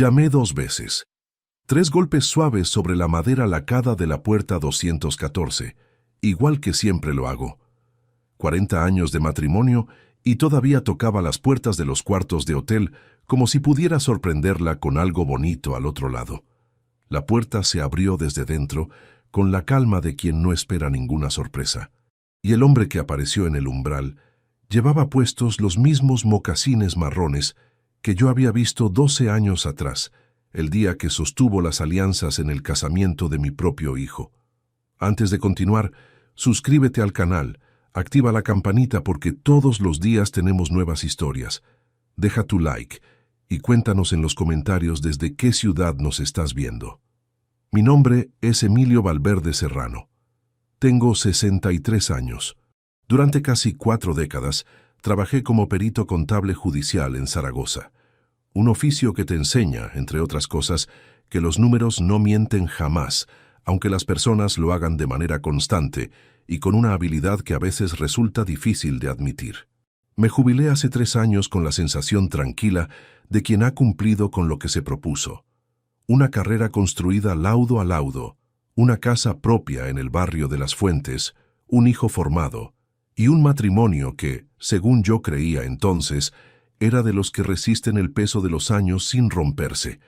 Llamé 2 veces. 3 golpes suaves sobre la madera lacada de la puerta 214, igual que siempre lo hago. 40 años de matrimonio y todavía tocaba las puertas de los cuartos de hotel como si pudiera sorprenderla con algo bonito al otro lado. La puerta se abrió desde dentro con la calma de quien no espera ninguna sorpresa. Y el hombre que apareció en el umbral llevaba puestos los mismos mocasines marrones que yo había visto 12 años atrás, el día que sostuvo las alianzas en el casamiento de mi propio hijo. Antes de continuar, suscríbete al canal, activa la campanita porque todos los días tenemos nuevas historias. Deja tu like y cuéntanos en los comentarios desde qué ciudad nos estás viendo. Mi nombre es Emilio Valverde Serrano. Tengo 63 años. Durante casi 4 décadas trabajé como perito contable judicial en Zaragoza. Un oficio que te enseña, entre otras cosas, que los números no mienten jamás, aunque las personas lo hagan de manera constante y con una habilidad que a veces resulta difícil de admitir. Me jubilé hace 3 años con la sensación tranquila de quien ha cumplido con lo que se propuso. Una carrera construida laudo a laudo, una casa propia en el barrio de Las Fuentes, un hijo formado y un matrimonio que, según yo creía entonces, era de los que resisten el peso de los años sin romperse.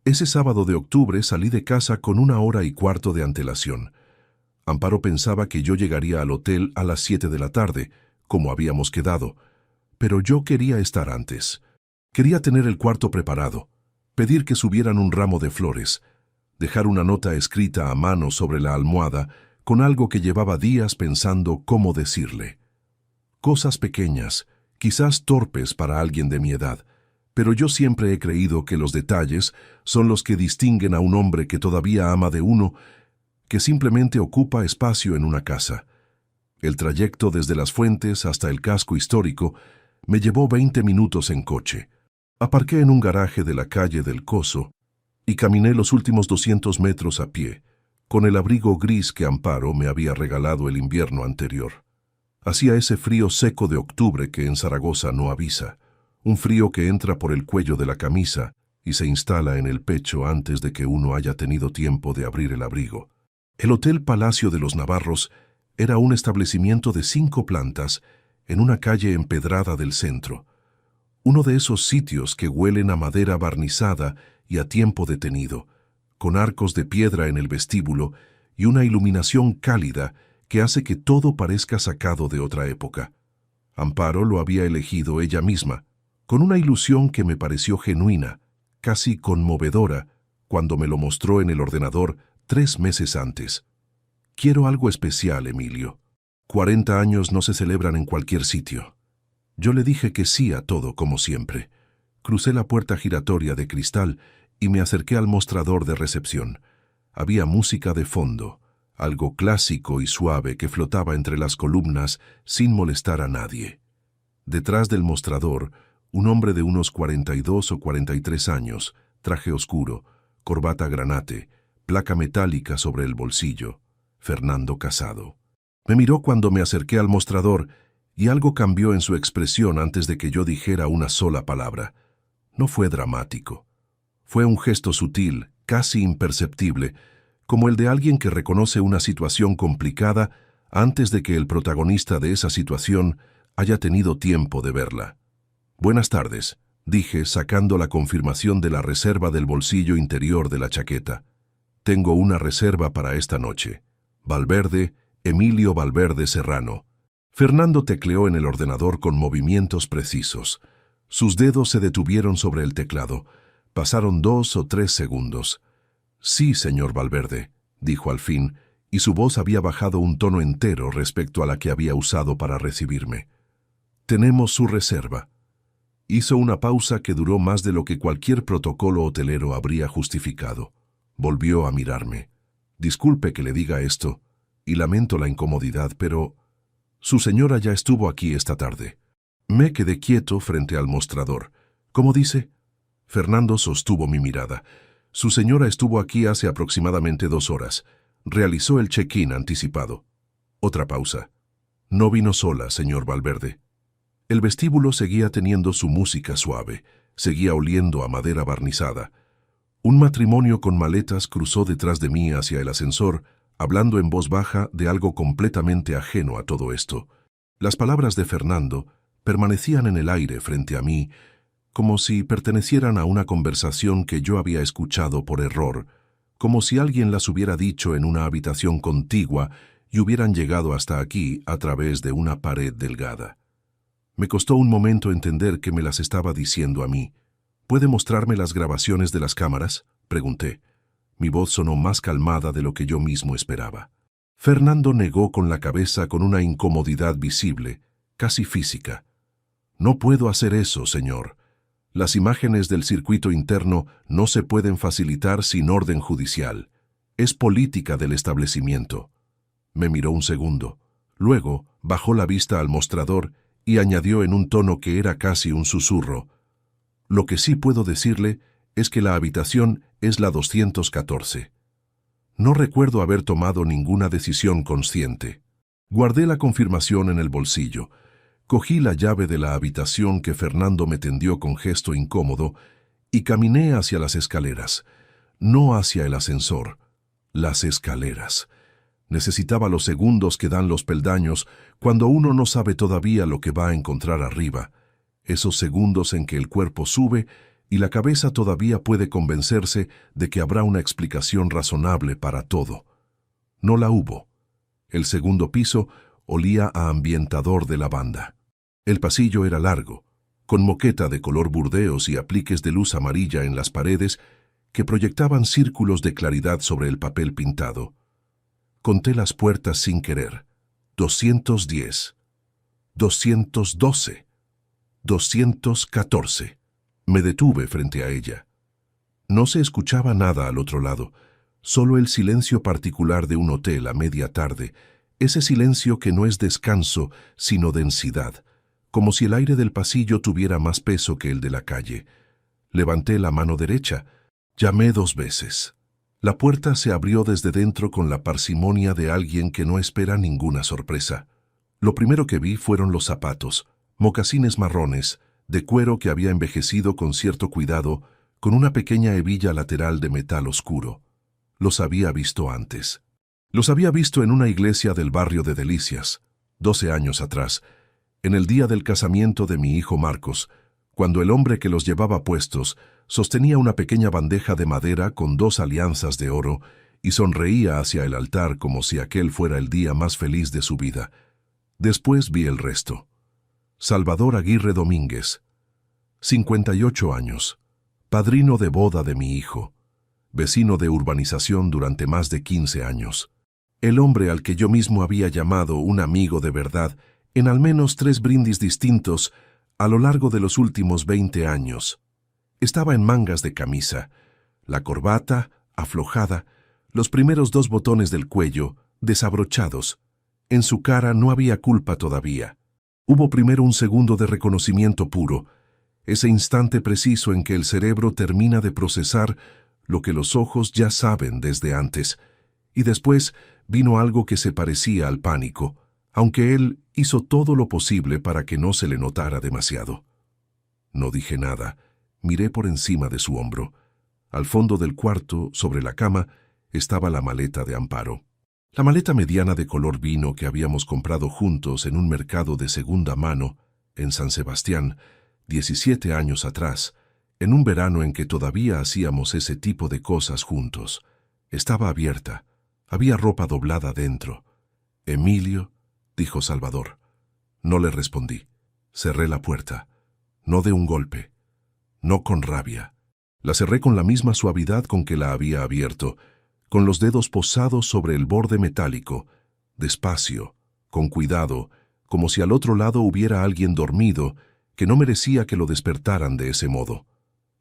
Ese sábado de octubre salí de casa con 1 hora y cuarto de antelación. Amparo pensaba que yo llegaría al hotel a las 7 de la tarde, como habíamos quedado, pero yo quería estar antes. Quería tener el cuarto preparado, pedir que subieran un ramo de flores, dejar una nota escrita a mano sobre la almohada con algo que llevaba días pensando cómo decirle. Cosas pequeñas, quizás torpes para alguien de mi edad, pero yo siempre he creído que los detalles son los que distinguen a un hombre que todavía ama de uno, que simplemente ocupa espacio en una casa. El trayecto desde Las Fuentes hasta el casco histórico me llevó 20 minutos en coche. Aparqué en un garaje de la calle del Coso y caminé los últimos 200 metros a pie, con el abrigo gris que Amparo me había regalado el invierno anterior. Hacía ese frío seco de octubre que en Zaragoza no avisa, un frío que entra por el cuello de la camisa y se instala en el pecho antes de que uno haya tenido tiempo de abrir el abrigo. El Hotel Palacio de los Navarros era un establecimiento de 5 plantas en una calle empedrada del centro, uno de esos sitios que huelen a madera barnizada y a tiempo detenido, con arcos de piedra en el vestíbulo y una iluminación cálida que hace que todo parezca sacado de otra época. Amparo lo había elegido ella misma, con una ilusión que me pareció genuina, casi conmovedora, cuando me lo mostró en el ordenador 3 meses antes. Quiero algo especial, Emilio. 40 años no se celebran en cualquier sitio. Yo le dije que sí a todo, como siempre. Crucé la puerta giratoria de cristal y me acerqué al mostrador de recepción. Había música de fondo, algo clásico y suave que flotaba entre las columnas sin molestar a nadie. Detrás del mostrador, un hombre de unos 42 o 43 años, traje oscuro, corbata granate, placa metálica sobre el bolsillo, Fernando Casado. Me miró cuando me acerqué al mostrador y algo cambió en su expresión antes de que yo dijera una sola palabra. No fue dramático. Fue un gesto sutil, casi imperceptible, como el de alguien que reconoce una situación complicada antes de que el protagonista de esa situación haya tenido tiempo de verla. «Buenas tardes», dije, sacando la confirmación de la reserva del bolsillo interior de la chaqueta. «Tengo una reserva para esta noche. Valverde, Emilio Valverde Serrano». Fernando tecleó en el ordenador con movimientos precisos. Sus dedos se detuvieron sobre el teclado. Pasaron 2 o 3 segundos. «Sí, señor Valverde», dijo al fin, y su voz había bajado un tono entero respecto a la que había usado para recibirme. «Tenemos su reserva». Hizo una pausa que duró más de lo que cualquier protocolo hotelero habría justificado. Volvió a mirarme. «Disculpe que le diga esto, y lamento la incomodidad, pero su señora ya estuvo aquí esta tarde». Me quedé quieto frente al mostrador. «¿Cómo dice?» Fernando sostuvo mi mirada. «Su señora estuvo aquí hace aproximadamente 2 horas. Realizó el check-in anticipado». Otra pausa. «No vino sola, señor Valverde». El vestíbulo seguía teniendo su música suave, seguía oliendo a madera barnizada. Un matrimonio con maletas cruzó detrás de mí hacia el ascensor, hablando en voz baja de algo completamente ajeno a todo esto. Las palabras de Fernando permanecían en el aire frente a mí, como si pertenecieran a una conversación que yo había escuchado por error, como si alguien las hubiera dicho en una habitación contigua y hubieran llegado hasta aquí a través de una pared delgada. Me costó un momento entender que me las estaba diciendo a mí. ¿Puede mostrarme las grabaciones de las cámaras?, pregunté. Mi voz sonó más calmada de lo que yo mismo esperaba. Fernando negó con la cabeza con una incomodidad visible, casi física. No puedo hacer eso, señor. Las imágenes del circuito interno no se pueden facilitar sin orden judicial. Es política del establecimiento. Me miró un segundo. Luego bajó la vista al mostrador y añadió en un tono que era casi un susurro. Lo que sí puedo decirle es que la habitación es la 214. No recuerdo haber tomado ninguna decisión consciente. Guardé la confirmación en el bolsillo. Cogí la llave de la habitación que Fernando me tendió con gesto incómodo y caminé hacia las escaleras. No hacia el ascensor. Las escaleras. Necesitaba los segundos que dan los peldaños cuando uno no sabe todavía lo que va a encontrar arriba. Esos segundos en que el cuerpo sube y la cabeza todavía puede convencerse de que habrá una explicación razonable para todo. No la hubo. El segundo piso olía a ambientador de lavanda. El pasillo era largo, con moqueta de color burdeos y apliques de luz amarilla en las paredes que proyectaban círculos de claridad sobre el papel pintado. Conté las puertas sin querer. 210, 212, 214. Me detuve frente a ella. No se escuchaba nada al otro lado, solo el silencio particular de un hotel a media tarde, ese silencio que no es descanso, sino densidad, como si el aire del pasillo tuviera más peso que el de la calle. Levanté la mano derecha, llamé 2 veces. La puerta se abrió desde dentro con la parsimonia de alguien que no espera ninguna sorpresa. Lo primero que vi fueron los zapatos, mocasines marrones, de cuero que había envejecido con cierto cuidado, con una pequeña hebilla lateral de metal oscuro. Los había visto antes. Los había visto en una iglesia del barrio de Delicias, 12 años atrás, en el día del casamiento de mi hijo Marcos, cuando el hombre que los llevaba puestos sostenía una pequeña bandeja de madera con 2 alianzas de oro y sonreía hacia el altar como si aquel fuera el día más feliz de su vida. Después vi el resto. Salvador Aguirre Domínguez, 58 años, padrino de boda de mi hijo, vecino de urbanización durante más de 15 años. El hombre al que yo mismo había llamado un amigo de verdad en al menos 3 brindis distintos a lo largo de los últimos 20 años. Estaba en mangas de camisa, la corbata aflojada, los primeros 2 botones del cuello desabrochados. En su cara no había culpa todavía. Hubo primero un segundo de reconocimiento puro, ese instante preciso en que el cerebro termina de procesar lo que los ojos ya saben desde antes, y después vino algo que se parecía al pánico, aunque él hizo todo lo posible para que no se le notara demasiado. No dije nada, miré por encima de su hombro. Al fondo del cuarto, sobre la cama, estaba la maleta de Amparo. La maleta mediana de color vino que habíamos comprado juntos en un mercado de segunda mano en San Sebastián, 17 años atrás, en un verano en que todavía hacíamos ese tipo de cosas juntos. Estaba abierta. Había ropa doblada dentro. «Emilio», dijo Salvador. No le respondí. Cerré la puerta. No de un golpe. No con rabia. La cerré con la misma suavidad con que la había abierto, con los dedos posados sobre el borde metálico, despacio, con cuidado, como si al otro lado hubiera alguien dormido que no merecía que lo despertaran de ese modo.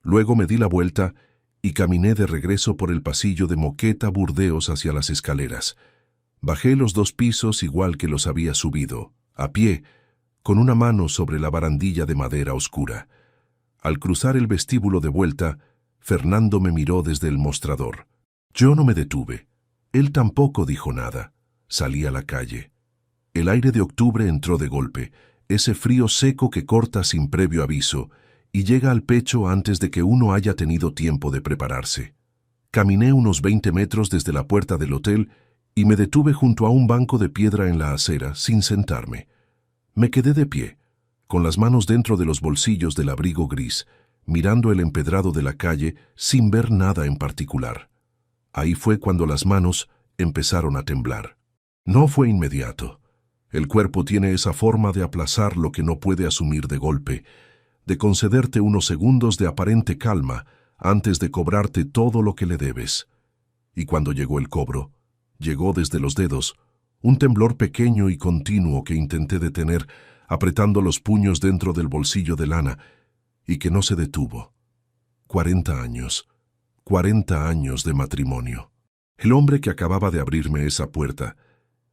Luego me di la vuelta y caminé de regreso por el pasillo de moqueta burdeos hacia las escaleras. Bajé los 2 pisos igual que los había subido, a pie, con una mano sobre la barandilla de madera oscura. Al cruzar el vestíbulo de vuelta, Fernando me miró desde el mostrador. Yo no me detuve. Él tampoco dijo nada. Salí a la calle. El aire de octubre entró de golpe, ese frío seco que corta sin previo aviso, y llega al pecho antes de que uno haya tenido tiempo de prepararse. Caminé unos 20 metros desde la puerta del hotel y me detuve junto a un banco de piedra en la acera sin sentarme. Me quedé de pie, con las manos dentro de los bolsillos del abrigo gris, mirando el empedrado de la calle sin ver nada en particular. Ahí fue cuando las manos empezaron a temblar. No fue inmediato. El cuerpo tiene esa forma de aplazar lo que no puede asumir de golpe, de concederte unos segundos de aparente calma antes de cobrarte todo lo que le debes. Y cuando llegó el cobro, llegó desde los dedos, un temblor pequeño y continuo que intenté detener, apretando los puños dentro del bolsillo de lana, y que no se detuvo. 40 años. 40 años de matrimonio. El hombre que acababa de abrirme esa puerta,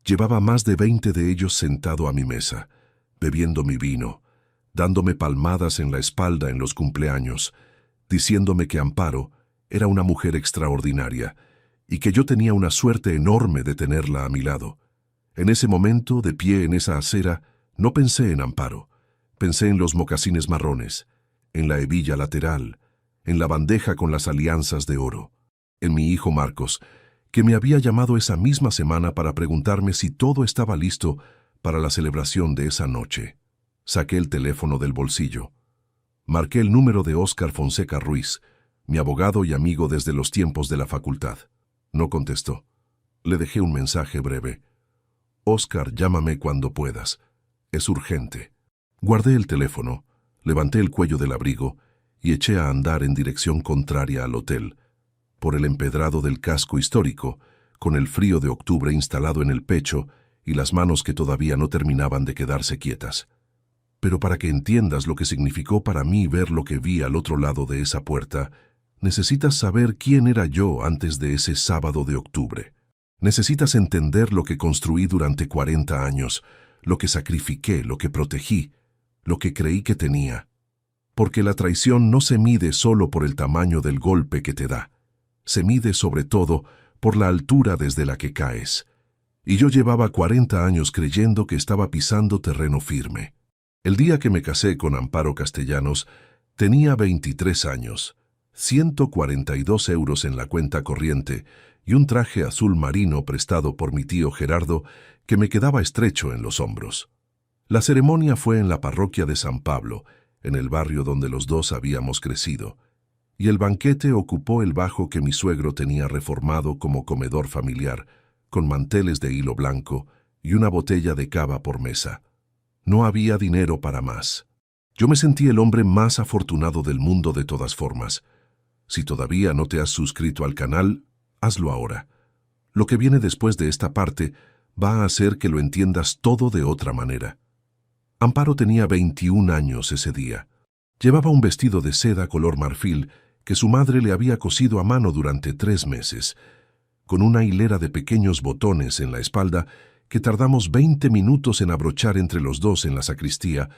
llevaba más de 20 de ellos sentado a mi mesa, bebiendo mi vino, dándome palmadas en la espalda en los cumpleaños, diciéndome que Amparo era una mujer extraordinaria y que yo tenía una suerte enorme de tenerla a mi lado. En ese momento, de pie en esa acera, no pensé en Amparo. Pensé en los mocasines marrones, en la hebilla lateral, en la bandeja con las alianzas de oro, en mi hijo Marcos, que me había llamado esa misma semana para preguntarme si todo estaba listo para la celebración de esa noche. Saqué el teléfono del bolsillo. Marqué el número de Óscar Fonseca Ruiz, mi abogado y amigo desde los tiempos de la facultad. No contestó. Le dejé un mensaje breve. Óscar, llámame cuando puedas. Es urgente. Guardé el teléfono, levanté el cuello del abrigo y eché a andar en dirección contraria al hotel, por el empedrado del casco histórico, con el frío de octubre instalado en el pecho y las manos que todavía no terminaban de quedarse quietas. Pero para que entiendas lo que significó para mí ver lo que vi al otro lado de esa puerta, necesitas saber quién era yo antes de ese sábado de octubre. Necesitas entender lo que construí durante 40 años, lo que sacrifiqué, lo que protegí, lo que creí que tenía. Porque la traición no se mide solo por el tamaño del golpe que te da. Se mide sobre todo por la altura desde la que caes. Y yo llevaba 40 años creyendo que estaba pisando terreno firme. El día que me casé con Amparo Castellanos, tenía 23 años, 142 euros en la cuenta corriente y un traje azul marino prestado por mi tío Gerardo que me quedaba estrecho en los hombros. La ceremonia fue en la parroquia de San Pablo, en el barrio donde los dos habíamos crecido, y el banquete ocupó el bajo que mi suegro tenía reformado como comedor familiar, con manteles de hilo blanco y una botella de cava por mesa. No había dinero para más. Yo me sentí el hombre más afortunado del mundo de todas formas. Si todavía no te has suscrito al canal, hazlo ahora. Lo que viene después de esta parte va a hacer que lo entiendas todo de otra manera. Amparo tenía 21 años ese día. Llevaba un vestido de seda color marfil que su madre le había cosido a mano durante 3 meses, con una hilera de pequeños botones en la espalda que tardamos 20 minutos en abrochar entre los dos en la sacristía,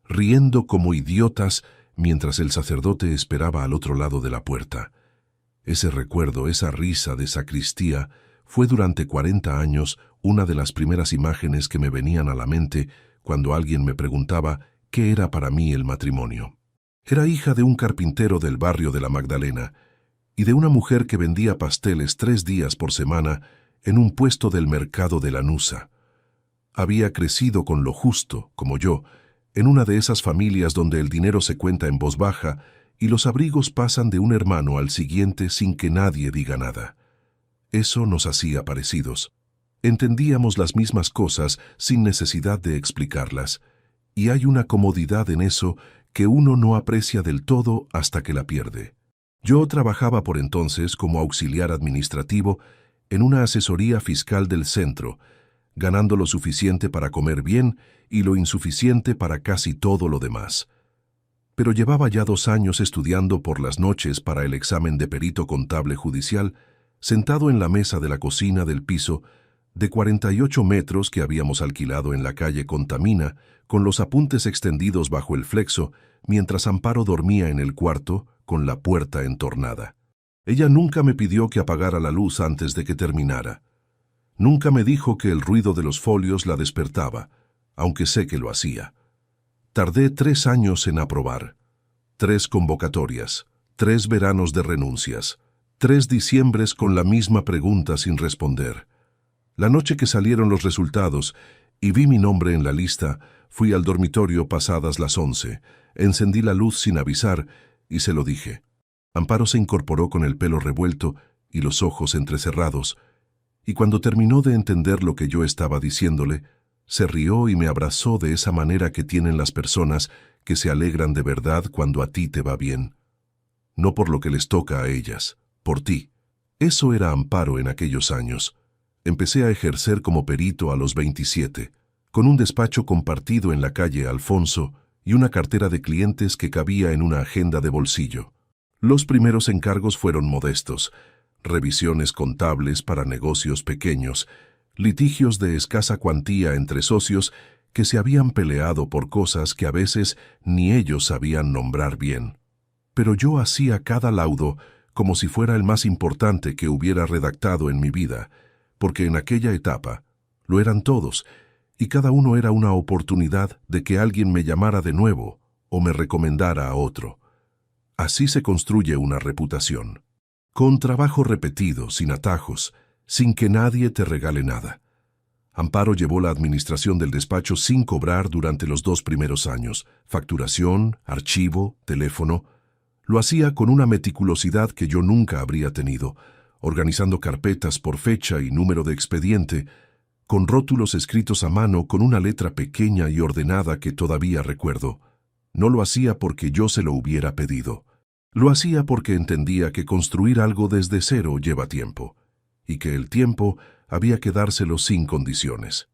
riendo como idiotas mientras el sacerdote esperaba al otro lado de la puerta. Ese recuerdo, esa risa de sacristía, fue durante 40 años una de las primeras imágenes que me venían a la mente cuando alguien me preguntaba qué era para mí el matrimonio. Era hija de un carpintero del barrio de la Magdalena y de una mujer que vendía pasteles 3 días por semana en un puesto del mercado de Lanuza. Había crecido con lo justo, como yo, en una de esas familias donde el dinero se cuenta en voz baja y los abrigos pasan de un hermano al siguiente sin que nadie diga nada. Eso nos hacía parecidos. Entendíamos las mismas cosas sin necesidad de explicarlas, y hay una comodidad en eso que uno no aprecia del todo hasta que la pierde. Yo trabajaba por entonces como auxiliar administrativo en una asesoría fiscal del centro, ganando lo suficiente para comer bien y lo insuficiente para casi todo lo demás. Pero llevaba ya 2 años estudiando por las noches para el examen de perito contable judicial, sentado en la mesa de la cocina del piso de 48 metros que habíamos alquilado en la calle Contamina, con los apuntes extendidos bajo el flexo, mientras Amparo dormía en el cuarto con la puerta entornada. Ella nunca me pidió que apagara la luz antes de que terminara. Nunca me dijo que el ruido de los folios la despertaba, aunque sé que lo hacía. Tardé 3 años en aprobar. 3 convocatorias, 3 veranos de renuncias, 3 diciembres con la misma pregunta sin responder. La noche que salieron los resultados y vi mi nombre en la lista, fui al dormitorio pasadas las 11, encendí la luz sin avisar y se lo dije. Amparo se incorporó con el pelo revuelto y los ojos entrecerrados, y cuando terminó de entender lo que yo estaba diciéndole, se rió y me abrazó de esa manera que tienen las personas que se alegran de verdad cuando a ti te va bien. No por lo que les toca a ellas, por ti. Eso era Amparo en aquellos años. Empecé a ejercer como perito a los 27, con un despacho compartido en la calle Alfonso y una cartera de clientes que cabía en una agenda de bolsillo. Los primeros encargos fueron modestos, revisiones contables para negocios pequeños, litigios de escasa cuantía entre socios que se habían peleado por cosas que a veces ni ellos sabían nombrar bien. Pero yo hacía cada laudo como si fuera el más importante que hubiera redactado en mi vida, porque en aquella etapa lo eran todos, y cada uno era una oportunidad de que alguien me llamara de nuevo o me recomendara a otro. Así se construye una reputación. Con trabajo repetido, sin atajos, sin que nadie te regale nada. Amparo llevó la administración del despacho sin cobrar durante los 2 primeros años. Facturación, archivo, teléfono. Lo hacía con una meticulosidad que yo nunca habría tenido, organizando carpetas por fecha y número de expediente, con rótulos escritos a mano con una letra pequeña y ordenada que todavía recuerdo. No lo hacía porque yo se lo hubiera pedido. Lo hacía porque entendía que construir algo desde cero lleva tiempo, y que el tiempo había que dárselo sin condiciones.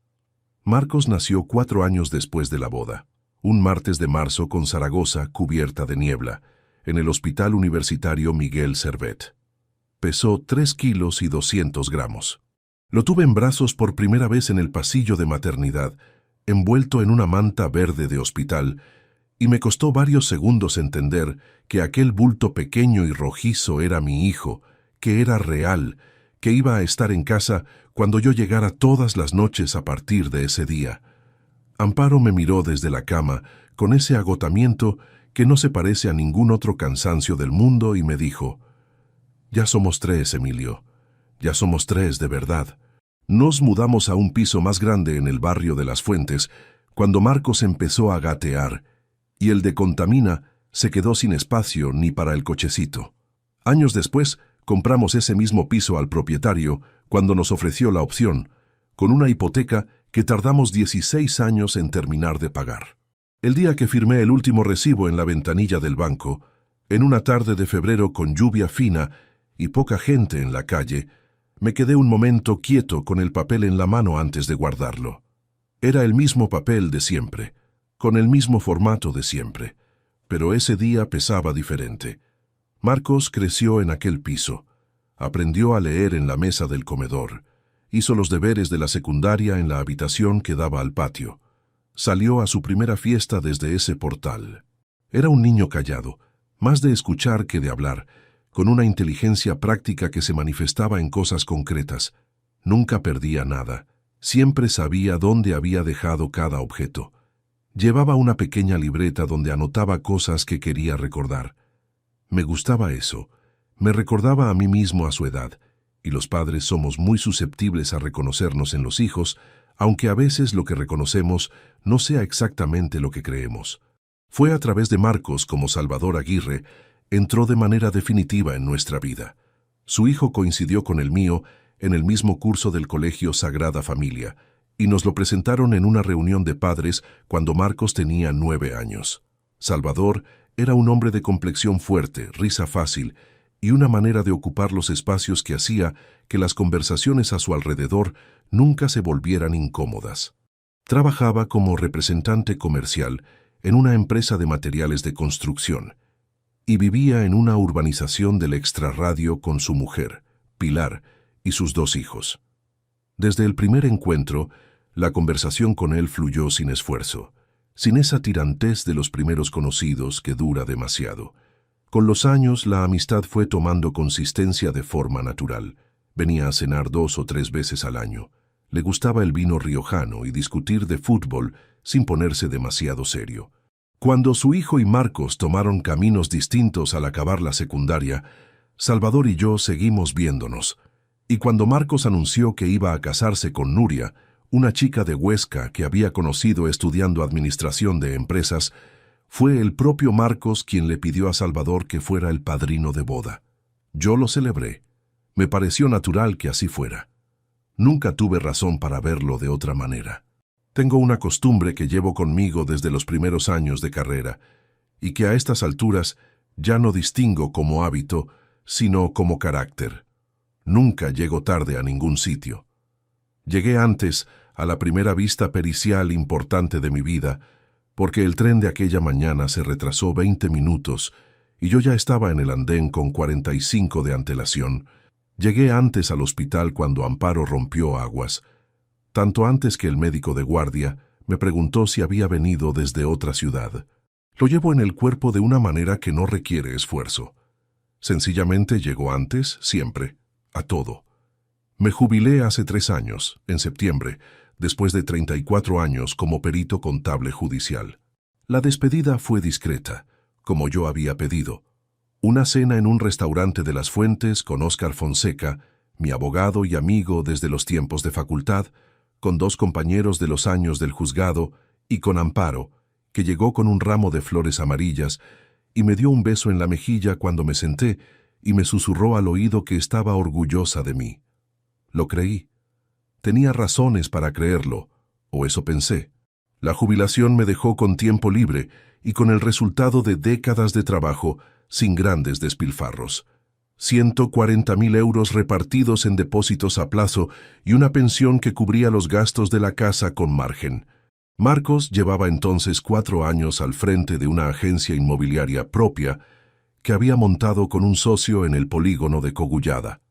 Marcos nació 4 años después de la boda, un martes de marzo con Zaragoza cubierta de niebla, en el Hospital Universitario Miguel Servet. Pesó 3 kilos y 200 gramos. Lo tuve en brazos por primera vez en el pasillo de maternidad, envuelto en una manta verde de hospital, y me costó varios segundos entender que aquel bulto pequeño y rojizo era mi hijo, que era real, que iba a estar en casa cuando yo llegara todas las noches a partir de ese día. Amparo me miró desde la cama, con ese agotamiento que no se parece a ningún otro cansancio del mundo, y me dijo: «Ya somos 3, Emilio. Ya somos 3 de verdad». Nos mudamos a un piso más grande en el barrio de Las Fuentes, cuando Marcos empezó a gatear, y el de Contamina se quedó sin espacio ni para el cochecito. Años después, compramos ese mismo piso al propietario cuando nos ofreció la opción, con una hipoteca que tardamos 16 años en terminar de pagar. El día que firmé el último recibo en la ventanilla del banco, en una tarde de febrero con lluvia fina y poca gente en la calle, me quedé un momento quieto con el papel en la mano antes de guardarlo. Era el mismo papel de siempre, con el mismo formato de siempre, pero ese día pesaba diferente. Marcos creció en aquel piso, aprendió a leer en la mesa del comedor, hizo los deberes de la secundaria en la habitación que daba al patio, salió a su primera fiesta desde ese portal. Era un niño callado, más de escuchar que de hablar, con una inteligencia práctica que se manifestaba en cosas concretas. Nunca perdía nada, siempre sabía dónde había dejado cada objeto. Llevaba una pequeña libreta donde anotaba cosas que quería recordar. Me gustaba eso, me recordaba a mí mismo a su edad, y los padres somos muy susceptibles a reconocernos en los hijos, aunque a veces lo que reconocemos no sea exactamente lo que creemos. Fue a través de Marcos como Salvador Aguirre entró de manera definitiva en nuestra vida. Su hijo coincidió con el mío en el mismo curso del Colegio Sagrada Familia, y nos lo presentaron en una reunión de padres cuando Marcos tenía 9 años. Salvador era un hombre de complexión fuerte, risa fácil, y una manera de ocupar los espacios que hacía que las conversaciones a su alrededor nunca se volvieran incómodas. Trabajaba como representante comercial en una empresa de materiales de construcción, y vivía en una urbanización del extrarradio con su mujer, Pilar, y sus 2 hijos. Desde el primer encuentro, la conversación con él fluyó sin esfuerzo, sin esa tirantez de los primeros conocidos que dura demasiado. Con los años, la amistad fue tomando consistencia de forma natural. Venía a cenar 2 o 3 veces al año. Le gustaba el vino riojano y discutir de fútbol sin ponerse demasiado serio. Cuando su hijo y Marcos tomaron caminos distintos al acabar la secundaria, Salvador y yo seguimos viéndonos. Y cuando Marcos anunció que iba a casarse con Nuria, una chica de Huesca que había conocido estudiando administración de empresas, fue el propio Marcos quien le pidió a Salvador que fuera el padrino de boda. Yo lo celebré. Me pareció natural que así fuera. Nunca tuve razón para verlo de otra manera. Tengo una costumbre que llevo conmigo desde los primeros años de carrera, y que a estas alturas ya no distingo como hábito, sino como carácter. Nunca llego tarde a ningún sitio. Llegué antes a la primera vista pericial importante de mi vida, porque el tren de aquella mañana se retrasó 20 minutos y yo ya estaba en el andén con 45 de antelación. Llegué antes al hospital cuando Amparo rompió aguas, tanto antes que el médico de guardia me preguntó si había venido desde otra ciudad. Lo llevo en el cuerpo de una manera que no requiere esfuerzo. Sencillamente llegó antes, siempre, a todo. Me jubilé hace 3 años, en septiembre, después de 34 años como perito contable judicial. La despedida fue discreta, como yo había pedido. Una cena en un restaurante de Las Fuentes con Óscar Fonseca, mi abogado y amigo desde los tiempos de facultad, con 2 compañeros de los años del juzgado y con Amparo, que llegó con un ramo de flores amarillas y me dio un beso en la mejilla cuando me senté y me susurró al oído que estaba orgullosa de mí. Lo creí. Tenía razones para creerlo, o eso pensé. La jubilación me dejó con tiempo libre y con el resultado de décadas de trabajo sin grandes despilfarros. 140.000 euros repartidos en depósitos a plazo y una pensión que cubría los gastos de la casa con margen. Marcos llevaba entonces 4 años al frente de una agencia inmobiliaria propia que había montado con un socio en el polígono de Cogullada.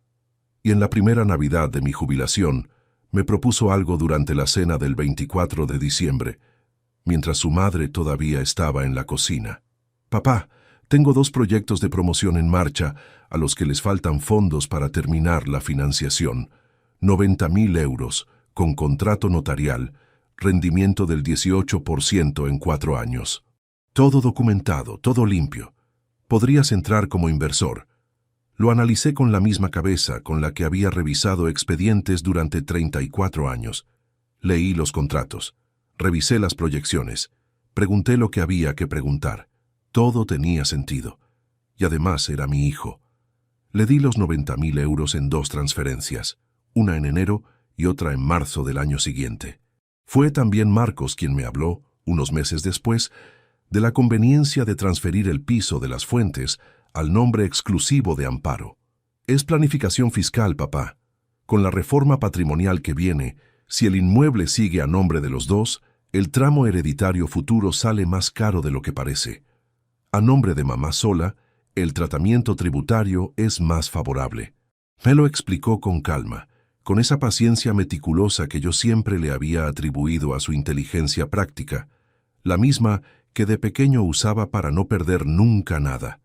Y en la primera Navidad de mi jubilación, me propuso algo durante la cena del 24 de diciembre, mientras su madre todavía estaba en la cocina. «Papá, tengo 2 proyectos de promoción en marcha a los que les faltan fondos para terminar la financiación. 90.000 euros, con contrato notarial, rendimiento del 18% en 4 años. Todo documentado, todo limpio. Podrías entrar como inversor». Lo analicé con la misma cabeza con la que había revisado expedientes durante 34 años. Leí los contratos, revisé las proyecciones, pregunté lo que había que preguntar. Todo tenía sentido. Y además era mi hijo. Le di los 90.000 euros en 2 transferencias, una en enero y otra en marzo del año siguiente. Fue también Marcos quien me habló, unos meses después, de la conveniencia de transferir el piso de Las Fuentes al nombre exclusivo de Amparo. Es planificación fiscal, papá. Con la reforma patrimonial que viene, si el inmueble sigue a nombre de los 2, el tramo hereditario futuro sale más caro de lo que parece. A nombre de mamá sola, el tratamiento tributario es más favorable. Me lo explicó con calma, con esa paciencia meticulosa que yo siempre le había atribuido a su inteligencia práctica, la misma que de pequeño usaba para no perder nunca nada.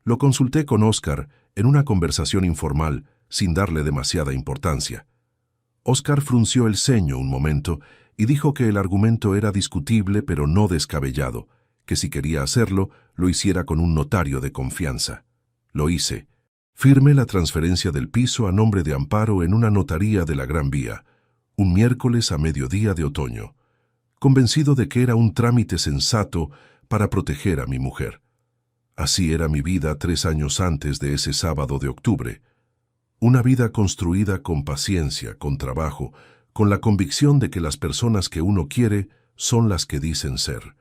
Lo consulté con Óscar en una conversación informal, sin darle demasiada importancia. Óscar frunció el ceño un momento y dijo que el argumento era discutible pero no descabellado, que si quería hacerlo, lo hiciera con un notario de confianza. Lo hice. Firmé la transferencia del piso a nombre de Amparo en una notaría de la Gran Vía, un miércoles a mediodía de otoño, convencido de que era un trámite sensato para proteger a mi mujer. Así era mi vida 3 años antes de ese sábado de octubre. Una vida construida con paciencia, con trabajo, con la convicción de que las personas que uno quiere son las que dicen ser.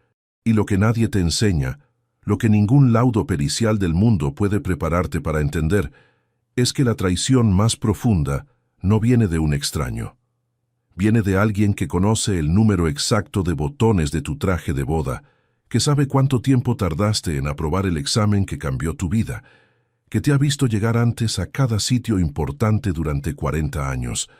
Y lo que nadie te enseña, lo que ningún laudo pericial del mundo puede prepararte para entender, es que la traición más profunda no viene de un extraño. Viene de alguien que conoce el número exacto de botones de tu traje de boda, que sabe cuánto tiempo tardaste en aprobar el examen que cambió tu vida, que te ha visto llegar antes a cada sitio importante durante 40 años,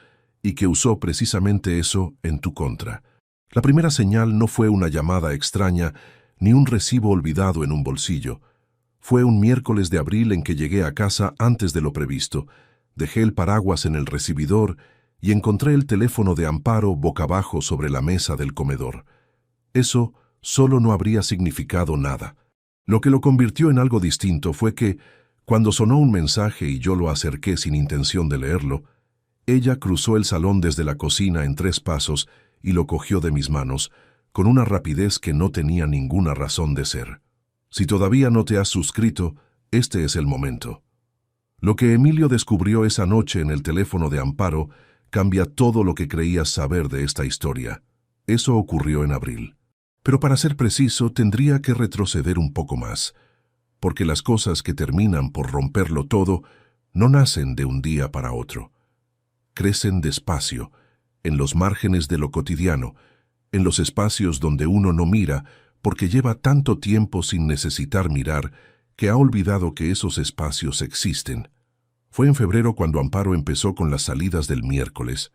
y que usó precisamente eso en tu contra. La primera señal no fue una llamada extraña, ni un recibo olvidado en un bolsillo. Fue un miércoles de abril en que llegué a casa antes de lo previsto, dejé el paraguas en el recibidor y encontré el teléfono de Amparo boca abajo sobre la mesa del comedor. Eso solo no habría significado nada. Lo que lo convirtió en algo distinto fue que, cuando sonó un mensaje y yo lo acerqué sin intención de leerlo, ella cruzó el salón desde la cocina en 3 pasos y lo cogió de mis manos, con una rapidez que no tenía ninguna razón de ser. Si todavía no te has suscrito, este es el momento. Lo que Emilio descubrió esa noche en el teléfono de Amparo cambia todo lo que creías saber de esta historia. Eso ocurrió en abril. Pero para ser preciso, tendría que retroceder un poco más, porque las cosas que terminan por romperlo todo no nacen de un día para otro. Crecen despacio, en los márgenes de lo cotidiano, en los espacios donde uno no mira porque lleva tanto tiempo sin necesitar mirar que ha olvidado que esos espacios existen. Fue en febrero cuando Amparo empezó con las salidas del miércoles.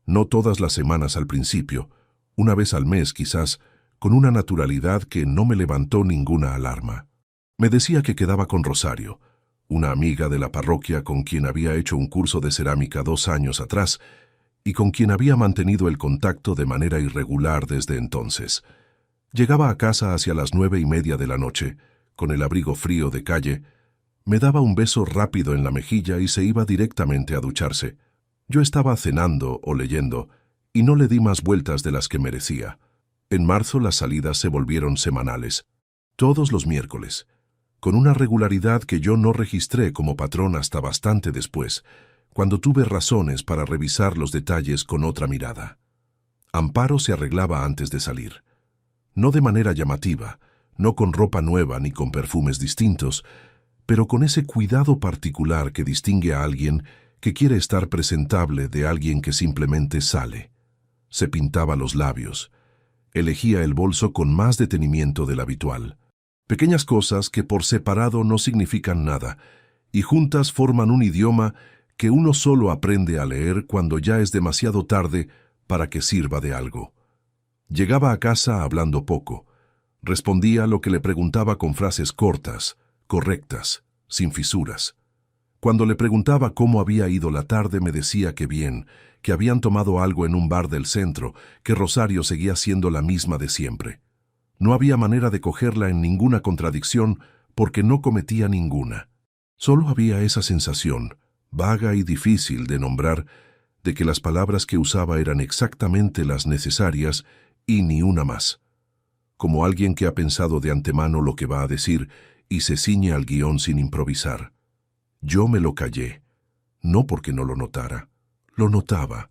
No todas las semanas al principio, una vez al mes quizás, con una naturalidad que no me levantó ninguna alarma. Me decía que quedaba con Rosario, una amiga de la parroquia con quien había hecho un curso de cerámica 2 años atrás y con quien había mantenido el contacto de manera irregular desde entonces. Llegaba a casa hacia las 9:30 de la noche, con el abrigo frío de calle, me daba un beso rápido en la mejilla y se iba directamente a ducharse. Yo estaba cenando o leyendo, y no le di más vueltas de las que merecía. En marzo las salidas se volvieron semanales, todos los miércoles, con una regularidad que yo no registré como patrón hasta bastante después, cuando tuve razones para revisar los detalles con otra mirada. Amparo se arreglaba antes de salir. No de manera llamativa, no con ropa nueva ni con perfumes distintos, pero con ese cuidado particular que distingue a alguien que quiere estar presentable de alguien que simplemente sale. Se pintaba los labios. Elegía el bolso con más detenimiento del habitual. Pequeñas cosas que por separado no significan nada, y juntas forman un idioma que uno solo aprende a leer cuando ya es demasiado tarde para que sirva de algo. Llegaba a casa hablando poco. Respondía lo que le preguntaba con frases cortas, correctas, sin fisuras. Cuando le preguntaba cómo había ido la tarde, me decía que bien, que habían tomado algo en un bar del centro, que Rosario seguía siendo la misma de siempre. No había manera de cogerla en ninguna contradicción porque no cometía ninguna. Solo había esa sensación, vaga y difícil de nombrar, de que las palabras que usaba eran exactamente las necesarias y ni una más. Como alguien que ha pensado de antemano lo que va a decir y se ciñe al guión sin improvisar. Yo me lo callé, no porque no lo notara. Lo notaba,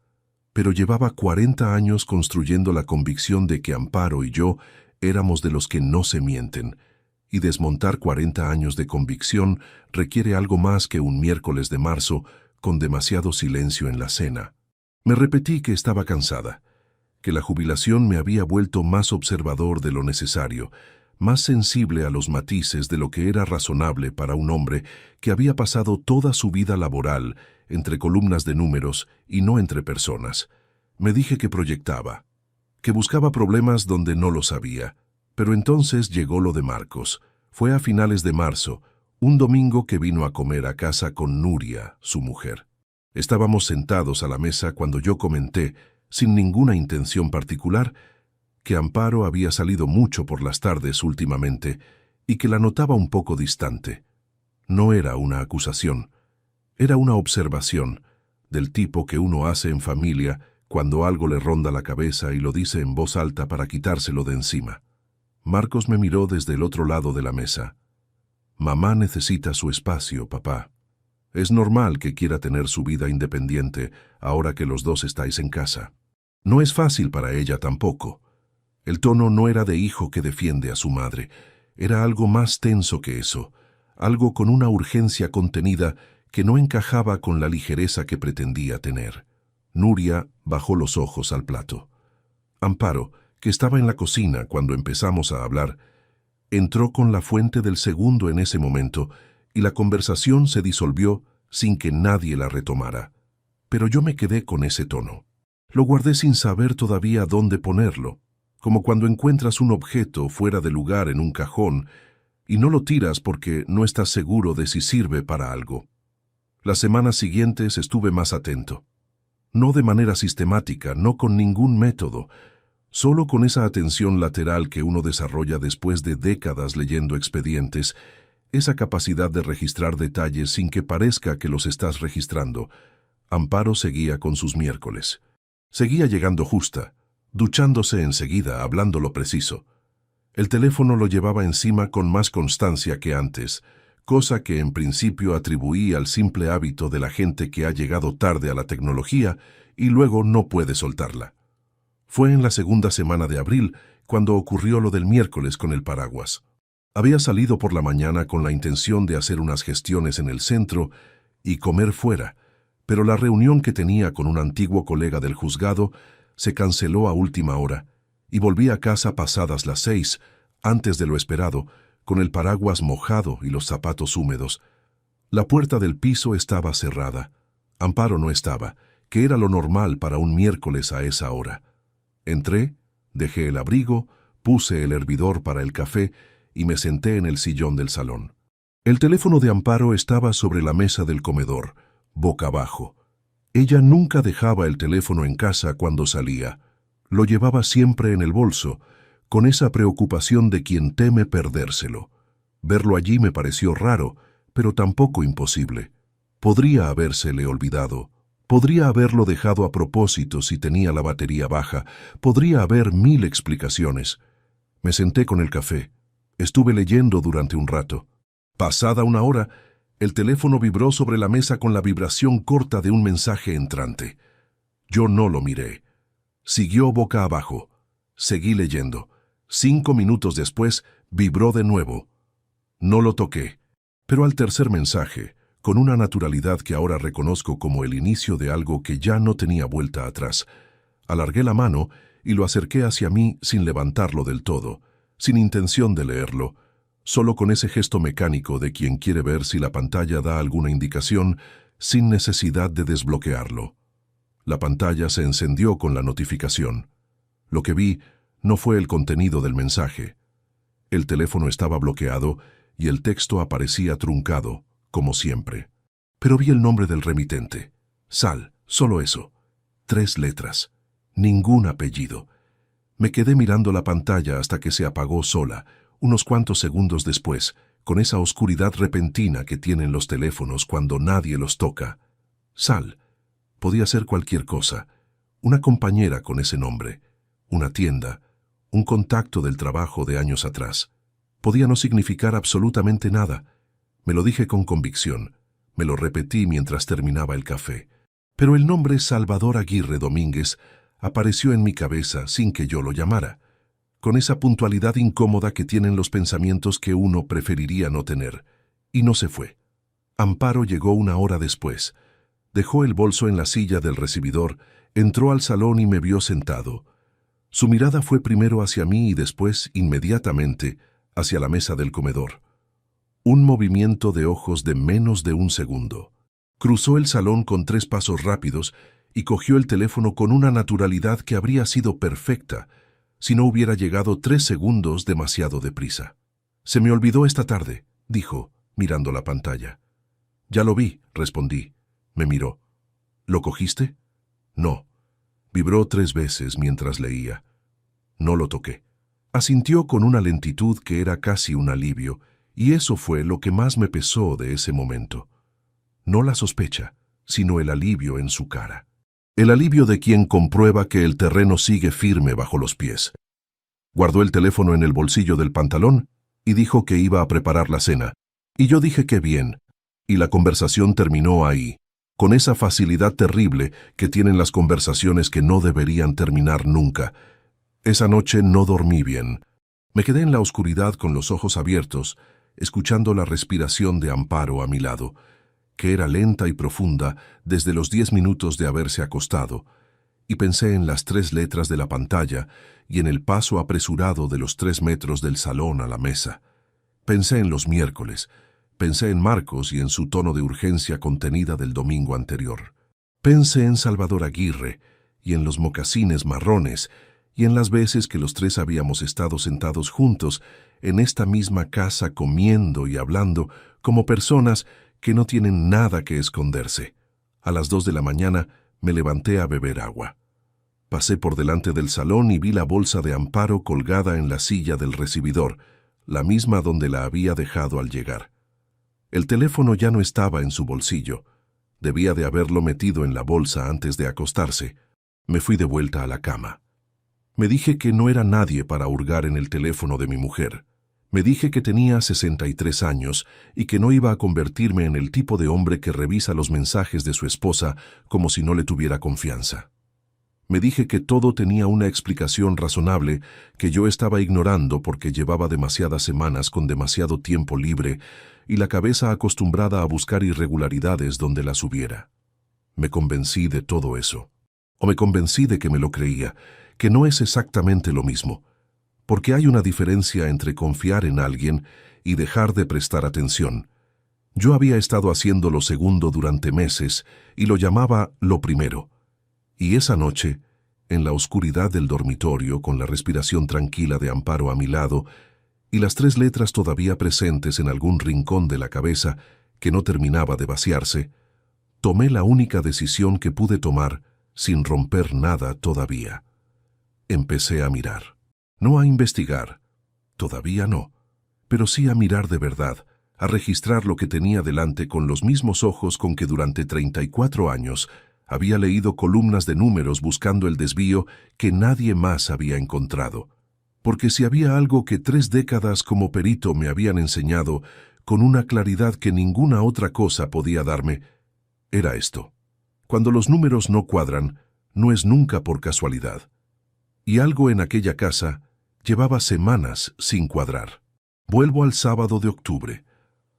pero llevaba 40 años construyendo la convicción de que Amparo y yo éramos de los que no se mienten, y desmontar 40 años de convicción requiere algo más que un miércoles de marzo con demasiado silencio en la cena. Me repetí que estaba cansada, que la jubilación me había vuelto más observador de lo necesario, más sensible a los matices de lo que era razonable para un hombre que había pasado toda su vida laboral entre columnas de números y no entre personas. Me dije que proyectaba, que buscaba problemas donde no los había. Pero entonces llegó lo de Marcos. Fue a finales de marzo, un domingo que vino a comer a casa con Nuria, su mujer. Estábamos sentados a la mesa cuando yo comenté, sin ninguna intención particular, que Amparo había salido mucho por las tardes últimamente y que la notaba un poco distante. No era una acusación, era una observación del tipo que uno hace en familia cuando algo le ronda la cabeza y lo dice en voz alta para quitárselo de encima. Marcos me miró desde el otro lado de la mesa. Mamá necesita su espacio, papá. Es normal que quiera tener su vida independiente ahora que los dos estáis en casa. No es fácil para ella tampoco. El tono no era de hijo que defiende a su madre, era algo más tenso que eso, algo con una urgencia contenida que no encajaba con la ligereza que pretendía tener. Nuria bajó los ojos al plato. Amparo, que estaba en la cocina cuando empezamos a hablar, entró con la fuente del segundo en ese momento y la conversación se disolvió sin que nadie la retomara. Pero yo me quedé con ese tono. Lo guardé sin saber todavía dónde ponerlo, como cuando encuentras un objeto fuera de lugar en un cajón y no lo tiras porque no estás seguro de si sirve para algo. Las semanas siguientes estuve más atento. No de manera sistemática, no con ningún método, Solo con esa atención lateral que uno desarrolla después de décadas leyendo expedientes, esa capacidad de registrar detalles sin que parezca que los estás registrando, Amparo seguía con sus miércoles. Seguía llegando justa, duchándose enseguida, hablando lo preciso. El teléfono lo llevaba encima con más constancia que antes, cosa que en principio atribuí al simple hábito de la gente que ha llegado tarde a la tecnología y luego no puede soltarla. Fue en la segunda semana de abril cuando ocurrió lo del miércoles con el paraguas. Había salido por la mañana con la intención de hacer unas gestiones en el centro y comer fuera, pero la reunión que tenía con un antiguo colega del juzgado se canceló a última hora y volví a casa pasadas las 6, antes de lo esperado, con el paraguas mojado y los zapatos húmedos. La puerta del piso estaba cerrada. Amparo no estaba, que era lo normal para un miércoles a esa hora. Entré, dejé el abrigo, puse el hervidor para el café y me senté en el sillón del salón. El teléfono de Amparo estaba sobre la mesa del comedor, boca abajo. Ella nunca dejaba el teléfono en casa cuando salía. Lo llevaba siempre en el bolso, con esa preocupación de quien teme perdérselo. Verlo allí me pareció raro, pero tampoco imposible. Podría habérsele olvidado. Podría haberlo dejado a propósito si tenía la batería baja. Podría haber 1000 explicaciones. Me senté con el café. Estuve leyendo durante un rato. Pasada una hora, el teléfono vibró sobre la mesa con la vibración corta de un mensaje entrante. Yo no lo miré. Siguió boca abajo. Seguí leyendo. 5 minutos después, vibró de nuevo. No lo toqué. Pero al tercer mensaje, con una naturalidad que ahora reconozco como el inicio de algo que ya no tenía vuelta atrás, alargué la mano y lo acerqué hacia mí sin levantarlo del todo, sin intención de leerlo, solo con ese gesto mecánico de quien quiere ver si la pantalla da alguna indicación, sin necesidad de desbloquearlo. La pantalla se encendió con la notificación. Lo que vi no fue el contenido del mensaje. El teléfono estaba bloqueado y el texto aparecía truncado, como siempre. Pero vi el nombre del remitente. Sal, solo eso. 3 letras. Ningún apellido. Me quedé mirando la pantalla hasta que se apagó sola, unos cuantos segundos después, con esa oscuridad repentina que tienen los teléfonos cuando nadie los toca. Sal. Podía ser cualquier cosa. Una compañera con ese nombre. Una tienda. Un contacto del trabajo de años atrás. Podía no significar absolutamente nada. Me lo dije con convicción. Me lo repetí mientras terminaba el café. Pero el nombre Salvador Aguirre Domínguez apareció en mi cabeza sin que yo lo llamara, con esa puntualidad incómoda que tienen los pensamientos que uno preferiría no tener. Y no se fue. Amparo llegó una hora después. Dejó el bolso en la silla del recibidor, entró al salón y me vio sentado. Su mirada fue primero hacia mí y después, inmediatamente, hacia la mesa del comedor. Un movimiento de ojos de menos de un segundo. Cruzó el salón con 3 pasos rápidos y cogió el teléfono con una naturalidad que habría sido perfecta si no hubiera llegado 3 segundos demasiado deprisa. «Se me olvidó esta tarde», dijo, mirando la pantalla. «Ya lo vi», respondí. Me miró. «¿Lo cogiste?» «No». Vibró 3 veces mientras leía. No lo toqué. Asintió con una lentitud que era casi un alivio, y eso fue lo que más me pesó de ese momento. No la sospecha, sino el alivio en su cara. El alivio de quien comprueba que el terreno sigue firme bajo los pies. Guardó el teléfono en el bolsillo del pantalón y dijo que iba a preparar la cena. Y yo dije que bien, y la conversación terminó ahí, con esa facilidad terrible que tienen las conversaciones que no deberían terminar nunca. Esa noche no dormí bien. Me quedé en la oscuridad con los ojos abiertos, escuchando la respiración de Amparo a mi lado, que era lenta y profunda desde los 10 minutos de haberse acostado, y pensé en las 3 letras de la pantalla y en el paso apresurado de los 3 metros del salón a la mesa. Pensé en los miércoles, pensé en Marcos y en su tono de urgencia contenida del domingo anterior. Pensé en Salvador Aguirre y en los mocasines marrones y en las veces que los 3 habíamos estado sentados juntos en esta misma casa comiendo y hablando como personas que no tienen nada que esconderse. A las 2 de la mañana me levanté a beber agua. Pasé por delante del salón y vi la bolsa de Amparo colgada en la silla del recibidor, la misma donde la había dejado al llegar. El teléfono ya no estaba en su bolsillo. Debía de haberlo metido en la bolsa antes de acostarse. Me fui de vuelta a la cama. Me dije que no era nadie para hurgar en el teléfono de mi mujer. Me dije que tenía 63 años y que no iba a convertirme en el tipo de hombre que revisa los mensajes de su esposa como si no le tuviera confianza. Me dije que todo tenía una explicación razonable que yo estaba ignorando porque llevaba demasiadas semanas con demasiado tiempo libre y la cabeza acostumbrada a buscar irregularidades donde las hubiera. Me convencí de todo eso. O me convencí de que me lo creía, que no es exactamente lo mismo, porque hay una diferencia entre confiar en alguien y dejar de prestar atención. Yo había estado haciendo lo segundo durante meses y lo llamaba lo primero. Y esa noche, en la oscuridad del dormitorio, con la respiración tranquila de Amparo a mi lado y las 3 letras todavía presentes en algún rincón de la cabeza que no terminaba de vaciarse, tomé la única decisión que pude tomar sin romper nada todavía. Empecé a mirar. No a investigar, todavía no, pero sí a mirar de verdad, a registrar lo que tenía delante con los mismos ojos con que durante 34 años había leído columnas de números buscando el desvío que nadie más había encontrado. Porque si había algo que 3 décadas como perito me habían enseñado con una claridad que ninguna otra cosa podía darme, era esto. Cuando los números no cuadran, no es nunca por casualidad. Y algo en aquella casa llevaba semanas sin cuadrar. Vuelvo al sábado de octubre.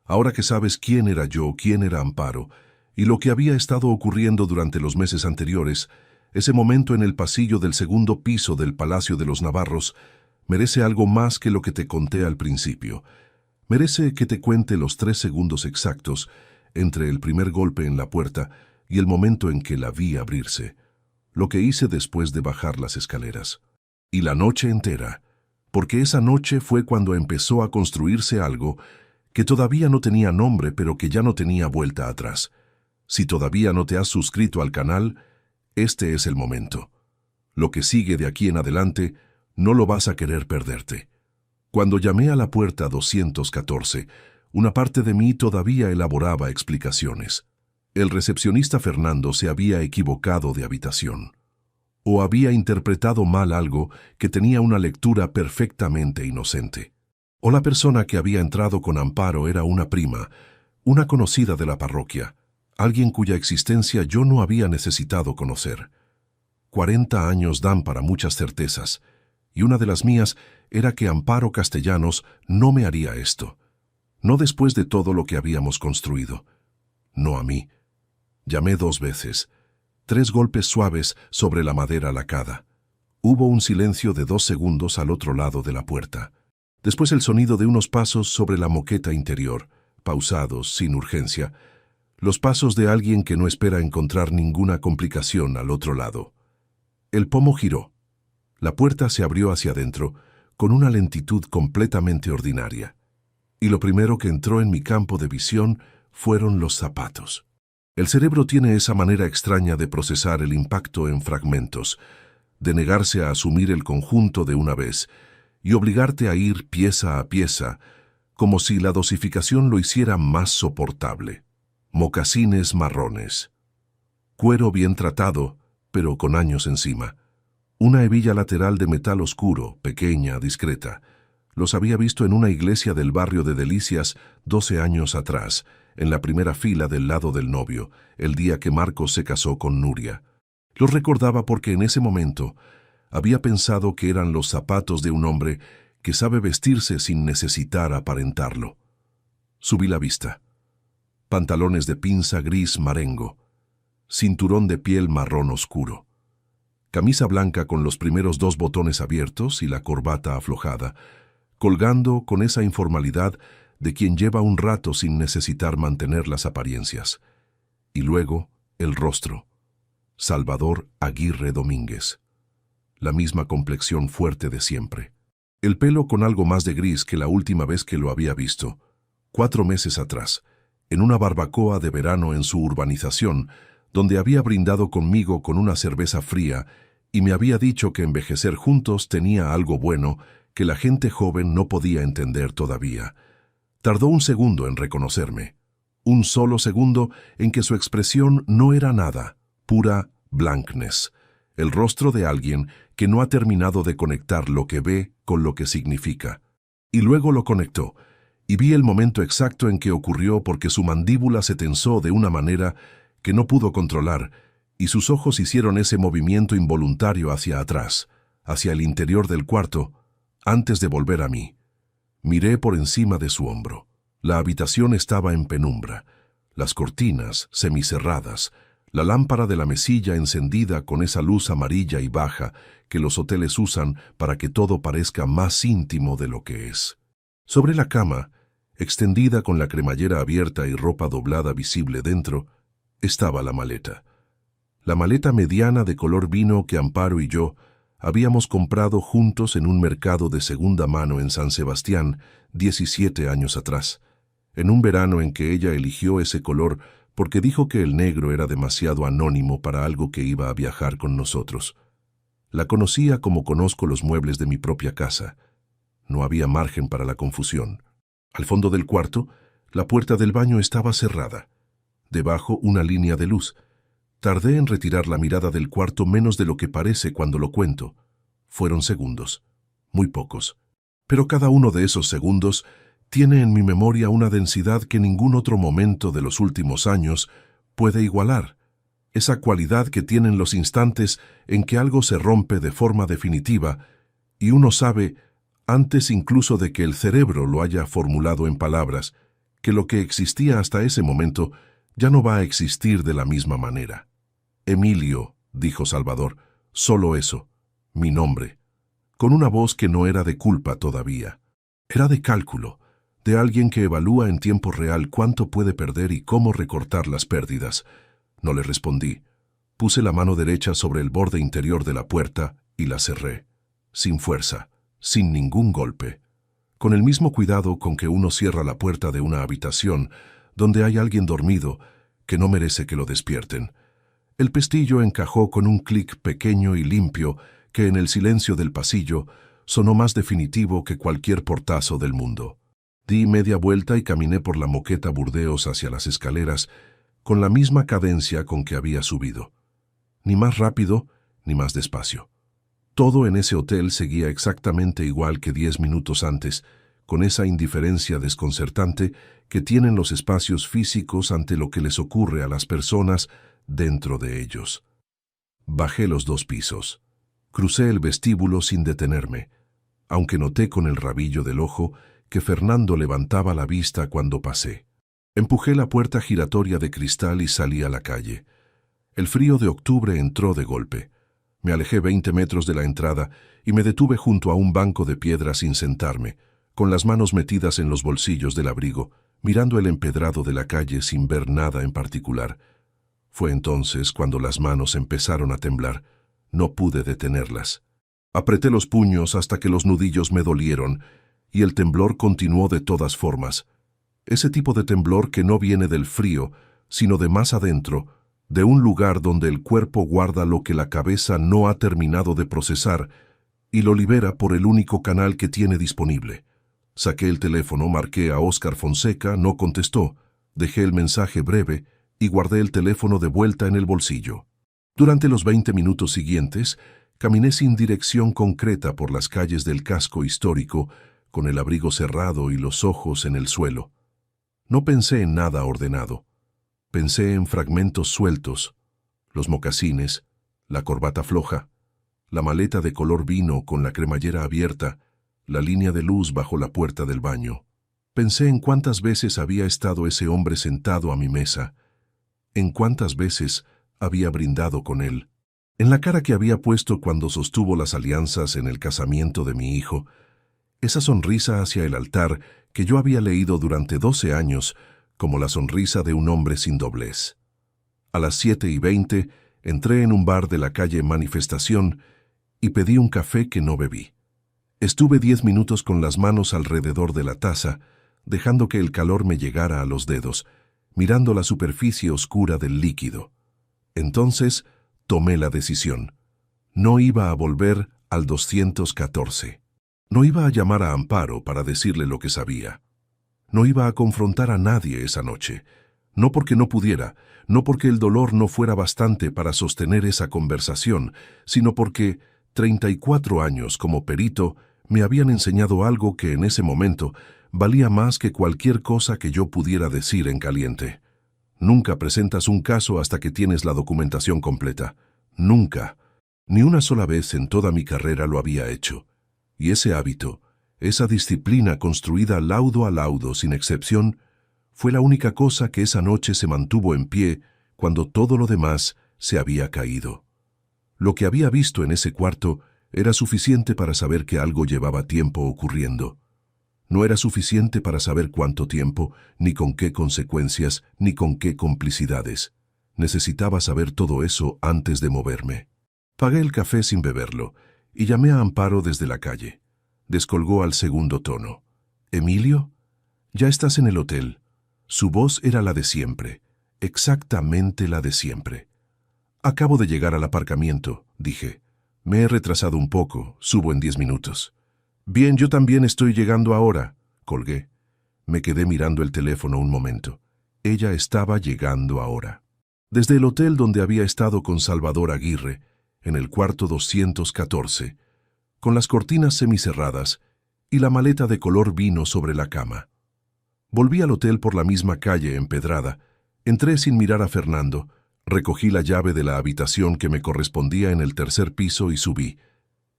Ahora que sabes quién era yo, quién era Amparo, y lo que había estado ocurriendo durante los meses anteriores, ese momento en el pasillo del segundo piso del Palacio de los Navarros merece algo más que lo que te conté al principio. Merece que te cuente los 3 segundos exactos entre el primer golpe en la puerta y el momento en que la vi abrirse, lo que hice después de bajar las escaleras. Y la noche entera, porque esa noche fue cuando empezó a construirse algo que todavía no tenía nombre, pero que ya no tenía vuelta atrás. Si todavía no te has suscrito al canal, este es el momento. Lo que sigue de aquí en adelante no lo vas a querer perderte. Cuando llamé a la puerta 214, una parte de mí todavía elaboraba explicaciones. El recepcionista Fernando se había equivocado de habitación. O había interpretado mal algo que tenía una lectura perfectamente inocente. O la persona que había entrado con Amparo era una prima, una conocida de la parroquia, alguien cuya existencia yo no había necesitado conocer. 40 años dan para muchas certezas, y una de las mías era que Amparo Castellanos no me haría esto. No después de todo lo que habíamos construido. No a mí. Llamé 2 veces. 3 golpes suaves sobre la madera lacada. Hubo un silencio de 2 segundos al otro lado de la puerta. Después el sonido de unos pasos sobre la moqueta interior, pausados, sin urgencia. Los pasos de alguien que no espera encontrar ninguna complicación al otro lado. El pomo giró. La puerta se abrió hacia adentro, con una lentitud completamente ordinaria. Y lo primero que entró en mi campo de visión fueron los zapatos. El cerebro tiene esa manera extraña de procesar el impacto en fragmentos, de negarse a asumir el conjunto de una vez y obligarte a ir pieza a pieza, como si la dosificación lo hiciera más soportable. Mocasines marrones. Cuero bien tratado, pero con años encima. Una hebilla lateral de metal oscuro, pequeña, discreta. Los había visto en una iglesia del barrio de Delicias 12 años atrás, en la primera fila del lado del novio, el día que Marcos se casó con Nuria. Los recordaba porque en ese momento había pensado que eran los zapatos de un hombre que sabe vestirse sin necesitar aparentarlo. Subí la vista. Pantalones de pinza gris marengo, cinturón de piel marrón oscuro, camisa blanca con los primeros 2 botones abiertos y la corbata aflojada, colgando con esa informalidad de quien lleva un rato sin necesitar mantener las apariencias. Y luego, el rostro. Salvador Aguirre Domínguez. La misma complexión fuerte de siempre. El pelo con algo más de gris que la última vez que lo había visto, 4 meses atrás, en una barbacoa de verano en su urbanización, donde había brindado conmigo con una cerveza fría y me había dicho que envejecer juntos tenía algo bueno que la gente joven no podía entender todavía. Tardó un segundo en reconocerme. Un solo segundo en que su expresión no era nada, pura blankness. El rostro de alguien que no ha terminado de conectar lo que ve con lo que significa. Y luego lo conectó, y vi el momento exacto en que ocurrió porque su mandíbula se tensó de una manera que no pudo controlar, y sus ojos hicieron ese movimiento involuntario hacia atrás, hacia el interior del cuarto, antes de volver a mí. Miré por encima de su hombro. La habitación estaba en penumbra, las cortinas semicerradas, la lámpara de la mesilla encendida con esa luz amarilla y baja que los hoteles usan para que todo parezca más íntimo de lo que es. Sobre la cama, extendida con la cremallera abierta y ropa doblada visible dentro, estaba la maleta. La maleta mediana de color vino que Amparo y yo habíamos comprado juntos en un mercado de segunda mano en San Sebastián 17 años atrás, en un verano en que ella eligió ese color porque dijo que el negro era demasiado anónimo para algo que iba a viajar con nosotros. La conocía como conozco los muebles de mi propia casa. No había margen para la confusión. Al fondo del cuarto, la puerta del baño estaba cerrada. Debajo, una línea de luz. Tardé en retirar la mirada del cuarto menos de lo que parece cuando lo cuento. Fueron segundos, muy pocos. Pero cada uno de esos segundos tiene en mi memoria una densidad que ningún otro momento de los últimos años puede igualar. Esa cualidad que tienen los instantes en que algo se rompe de forma definitiva y uno sabe, antes incluso de que el cerebro lo haya formulado en palabras, que lo que existía hasta ese momento ya no va a existir de la misma manera. Emilio, dijo Salvador, solo eso, mi nombre, con una voz que no era de culpa todavía. Era de cálculo, de alguien que evalúa en tiempo real cuánto puede perder y cómo recortar las pérdidas. No le respondí. Puse la mano derecha sobre el borde interior de la puerta y la cerré, sin fuerza, sin ningún golpe, con el mismo cuidado con que uno cierra la puerta de una habitación donde hay alguien dormido que no merece que lo despierten. El pestillo encajó con un clic pequeño y limpio que en el silencio del pasillo sonó más definitivo que cualquier portazo del mundo. Di media vuelta y caminé por la moqueta Burdeos hacia las escaleras con la misma cadencia con que había subido. Ni más rápido, ni más despacio. Todo en ese hotel seguía exactamente igual que 10 minutos antes, con esa indiferencia desconcertante que tienen los espacios físicos ante lo que les ocurre a las personas dentro de ellos. Bajé los 2 pisos. Crucé el vestíbulo sin detenerme, aunque noté con el rabillo del ojo que Fernando levantaba la vista cuando pasé. Empujé la puerta giratoria de cristal y salí a la calle. El frío de octubre entró de golpe. Me alejé 20 metros de la entrada y me detuve junto a un banco de piedra sin sentarme, con las manos metidas en los bolsillos del abrigo, mirando el empedrado de la calle sin ver nada en particular. Fue entonces cuando las manos empezaron a temblar. No pude detenerlas. Apreté los puños hasta que los nudillos me dolieron, y el temblor continuó de todas formas. Ese tipo de temblor que no viene del frío, sino de más adentro, de un lugar donde el cuerpo guarda lo que la cabeza no ha terminado de procesar y lo libera por el único canal que tiene disponible. Saqué el teléfono, marqué a Óscar Fonseca, no contestó, dejé el mensaje breve y guardé el teléfono de vuelta en el bolsillo. Durante los 20 minutos siguientes, caminé sin dirección concreta por las calles del casco histórico, con el abrigo cerrado y los ojos en el suelo. No pensé en nada ordenado. Pensé en fragmentos sueltos, los mocasines, la corbata floja, la maleta de color vino con la cremallera abierta, la línea de luz bajo la puerta del baño. Pensé en cuántas veces había estado ese hombre sentado a mi mesa, en cuántas veces había brindado con él, en la cara que había puesto cuando sostuvo las alianzas en el casamiento de mi hijo, esa sonrisa hacia el altar que yo había leído durante 12 años como la sonrisa de un hombre sin doblez. A las 7:20 entré en un bar de la calle Manifestación y pedí un café que no bebí. Estuve 10 minutos con las manos alrededor de la taza, dejando que el calor me llegara a los dedos, mirando la superficie oscura del líquido. Entonces tomé la decisión. No iba a volver al 214. No iba a llamar a Amparo para decirle lo que sabía. No iba a confrontar a nadie esa noche. No porque no pudiera, no porque el dolor no fuera bastante para sostener esa conversación, sino porque 34 años como perito me habían enseñado algo que en ese momento valía más que cualquier cosa que yo pudiera decir en caliente. Nunca presentas un caso hasta que tienes la documentación completa. Nunca. Ni una sola vez en toda mi carrera lo había hecho. Y ese hábito, esa disciplina construida laudo a laudo sin excepción, fue la única cosa que esa noche se mantuvo en pie cuando todo lo demás se había caído. Lo que había visto en ese cuarto era suficiente para saber que algo llevaba tiempo ocurriendo. No era suficiente para saber cuánto tiempo, ni con qué consecuencias, ni con qué complicidades. Necesitaba saber todo eso antes de moverme. Pagué el café sin beberlo y llamé a Amparo desde la calle. Descolgó al segundo tono. «¿Emilio? Ya estás en el hotel». Su voz era la de siempre, exactamente la de siempre. «Acabo de llegar al aparcamiento», dije. «Me he retrasado un poco, subo en 10 minutos». «Bien, yo también estoy llegando ahora», colgué. Me quedé mirando el teléfono un momento. Ella estaba llegando ahora. Desde el hotel donde había estado con Salvador Aguirre, en el cuarto 214, con las cortinas semicerradas y la maleta de color vino sobre la cama. Volví al hotel por la misma calle empedrada, entré sin mirar a Fernando, recogí la llave de la habitación que me correspondía en el tercer piso y subí.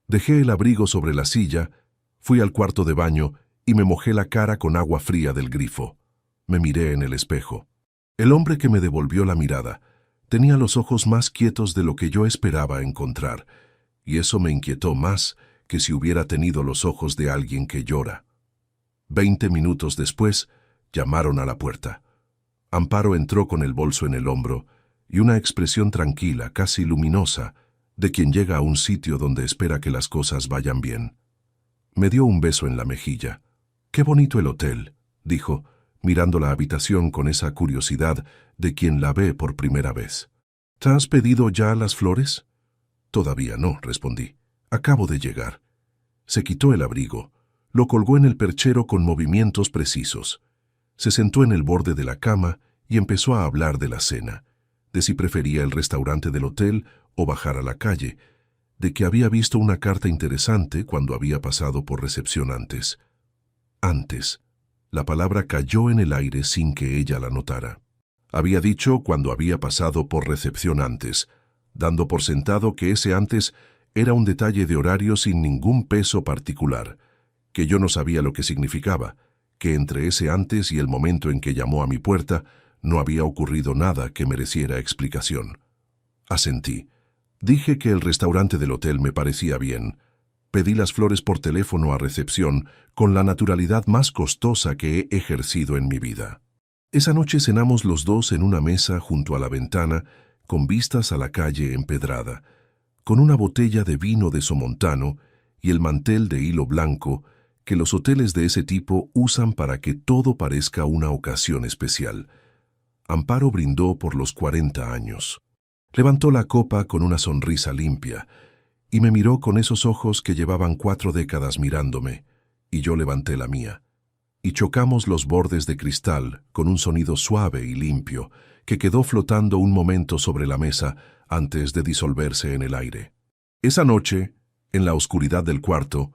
Dejé el abrigo sobre la silla, fui al cuarto de baño y me mojé la cara con agua fría del grifo. Me miré en el espejo. El hombre que me devolvió la mirada tenía los ojos más quietos de lo que yo esperaba encontrar, y eso me inquietó más que si hubiera tenido los ojos de alguien que llora. 20 minutos después, llamaron a la puerta. Amparo entró con el bolso en el hombro y una expresión tranquila, casi luminosa, de quien llega a un sitio donde espera que las cosas vayan bien. Me dio un beso en la mejilla. «Qué bonito el hotel», dijo, mirando la habitación con esa curiosidad de quien la ve por primera vez. «¿Te has pedido ya las flores?» «Todavía no», respondí. «Acabo de llegar». Se quitó el abrigo, lo colgó en el perchero con movimientos precisos. Se sentó en el borde de la cama y empezó a hablar de la cena, de si prefería el restaurante del hotel o bajar a la calle, de que había visto una carta interesante cuando había pasado por recepción antes. Antes. La palabra cayó en el aire sin que ella la notara. Había dicho cuando había pasado por recepción antes, dando por sentado que ese antes era un detalle de horario sin ningún peso particular, que yo no sabía lo que significaba, que entre ese antes y el momento en que llamó a mi puerta no había ocurrido nada que mereciera explicación. Asentí. Dije que el restaurante del hotel me parecía bien. Pedí las flores por teléfono a recepción con la naturalidad más costosa que he ejercido en mi vida. Esa noche cenamos los dos en una mesa junto a la ventana, con vistas a la calle empedrada, con una botella de vino de Somontano y el mantel de hilo blanco que los hoteles de ese tipo usan para que todo parezca una ocasión especial. Amparo brindó por los 40 años. Levantó la copa con una sonrisa limpia y me miró con esos ojos que llevaban 4 décadas mirándome, y yo levanté la mía. Y chocamos los bordes de cristal con un sonido suave y limpio que quedó flotando un momento sobre la mesa antes de disolverse en el aire. Esa noche, en la oscuridad del cuarto,